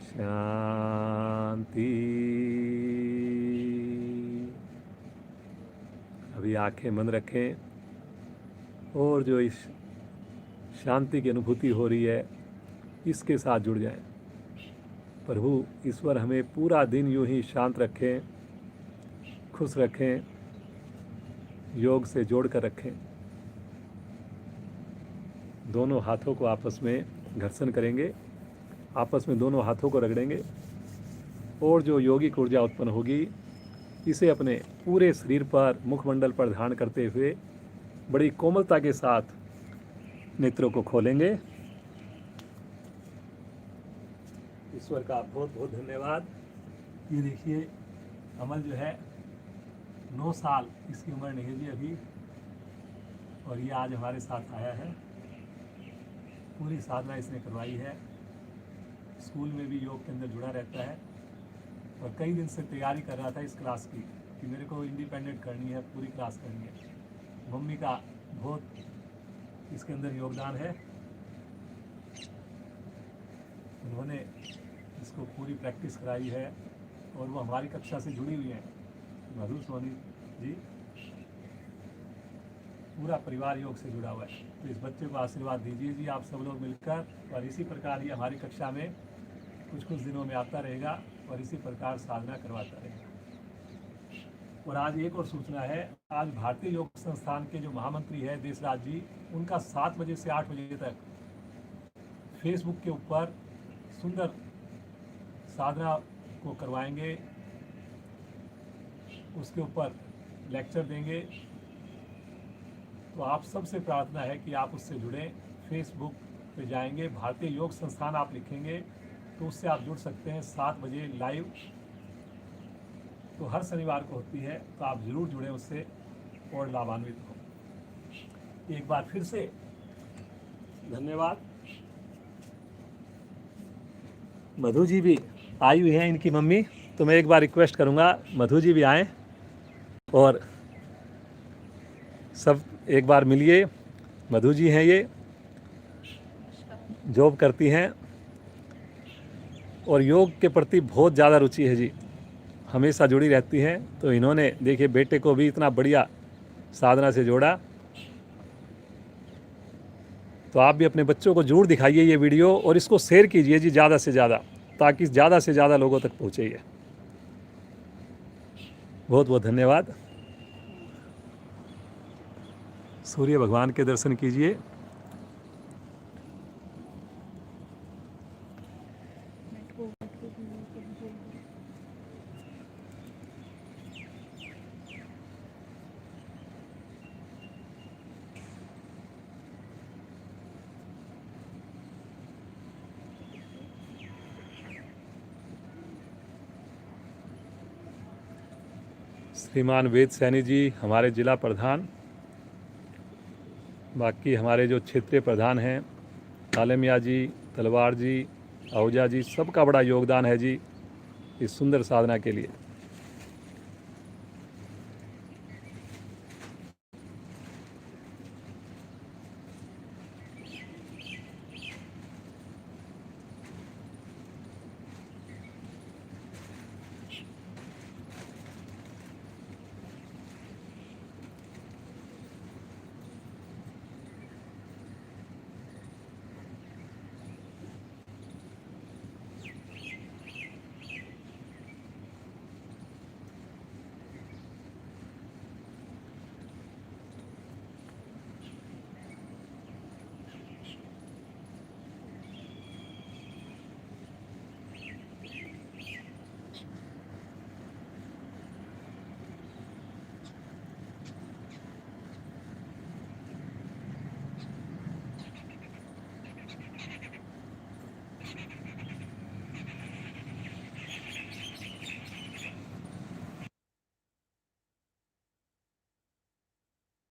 शांति। अभी आंखें बंद रखें और जो इस शांति की अनुभूति हो रही है, इसके साथ जुड़ जाएं। प्रभु ईश्वर हमें पूरा दिन यूं ही शांत रखें, खुश रखें, योग से जोड़ कर रखें। दोनों हाथों को आपस में घर्षण करेंगे, आपस में दोनों हाथों को रगड़ेंगे, और जो योगिक ऊर्जा उत्पन्न होगी, इसे अपने पूरे शरीर पर, मुखमंडल पर धारण करते हुए बड़ी कोमलता के साथ नेत्रों को खोलेंगे। ईश्वर का बहुत बहुत धन्यवाद। ये देखिए अमल जो है 9 साल इसकी उम्र नहीं है जी अभी, और ये आज हमारे साथ आया है। पूरी साधना इसने करवाई है। स्कूल में भी योग के अंदर जुड़ा रहता है और कई दिन से तैयारी कर रहा था इस क्लास की कि मेरे को इंडिपेंडेंट करनी है, पूरी क्लास करनी है। मम्मी का बहुत इसके अंदर योगदान है। उन्होंने इसको पूरी प्रैक्टिस कराई है और वो हमारी कक्षा से जुड़ी हुई हैं। मधु सोनी जी, पूरा परिवार योग से जुड़ा हुआ है। तो इस बच्चे को आशीर्वाद दीजिए जी आप सब लोग मिलकर, और इसी प्रकार ही हमारी कक्षा में कुछ कुछ दिनों में आता रहेगा और इसी प्रकार साधना करवाता रहेगा। और आज एक और सूचना है, आज भारतीय योग संस्थान के जो महामंत्री है देशराज जी, उनका 7 बजे से 8 बजे तक फेसबुक के ऊपर सुंदर साधना को करवाएंगे, उसके ऊपर लेक्चर देंगे। तो आप सबसे प्रार्थना है कि आप उससे जुड़ें। फेसबुक पे जाएंगे, भारतीय योग संस्थान आप लिखेंगे तो उससे आप जुड़ सकते हैं। 7 बजे लाइव तो हर शनिवार को होती है, तो आप ज़रूर जुड़ें उससे और लाभान्वित हो। एक बार फिर से धन्यवाद। मधु जी भी आई हुई हैं, इनकी मम्मी, तो मैं एक बार रिक्वेस्ट करूंगा मधु जी भी आएँ और सब एक बार मिलिए। मधु जी हैं, ये जॉब करती हैं और योग के प्रति बहुत ज़्यादा रुचि है जी, हमेशा जुड़ी रहती हैं। तो इन्होंने देखिए बेटे को भी इतना बढ़िया साधना से जोड़ा। तो आप भी अपने बच्चों को जरूर दिखाइए ये वीडियो और इसको शेयर कीजिए जी ज़्यादा से ज़्यादा, ताकि ज़्यादा से ज़्यादा लोगों तक पहुँचे ये। बहुत बहुत धन्यवाद। सूर्य भगवान के दर्शन कीजिए। श्रीमान वेद सैनी जी हमारे जिला प्रधान, बाकी हमारे जो क्षेत्रीय प्रधान हैं आलमिया जी, तलवार जी, आहूजा जी, सबका बड़ा योगदान है जी इस सुंदर साधना के लिए।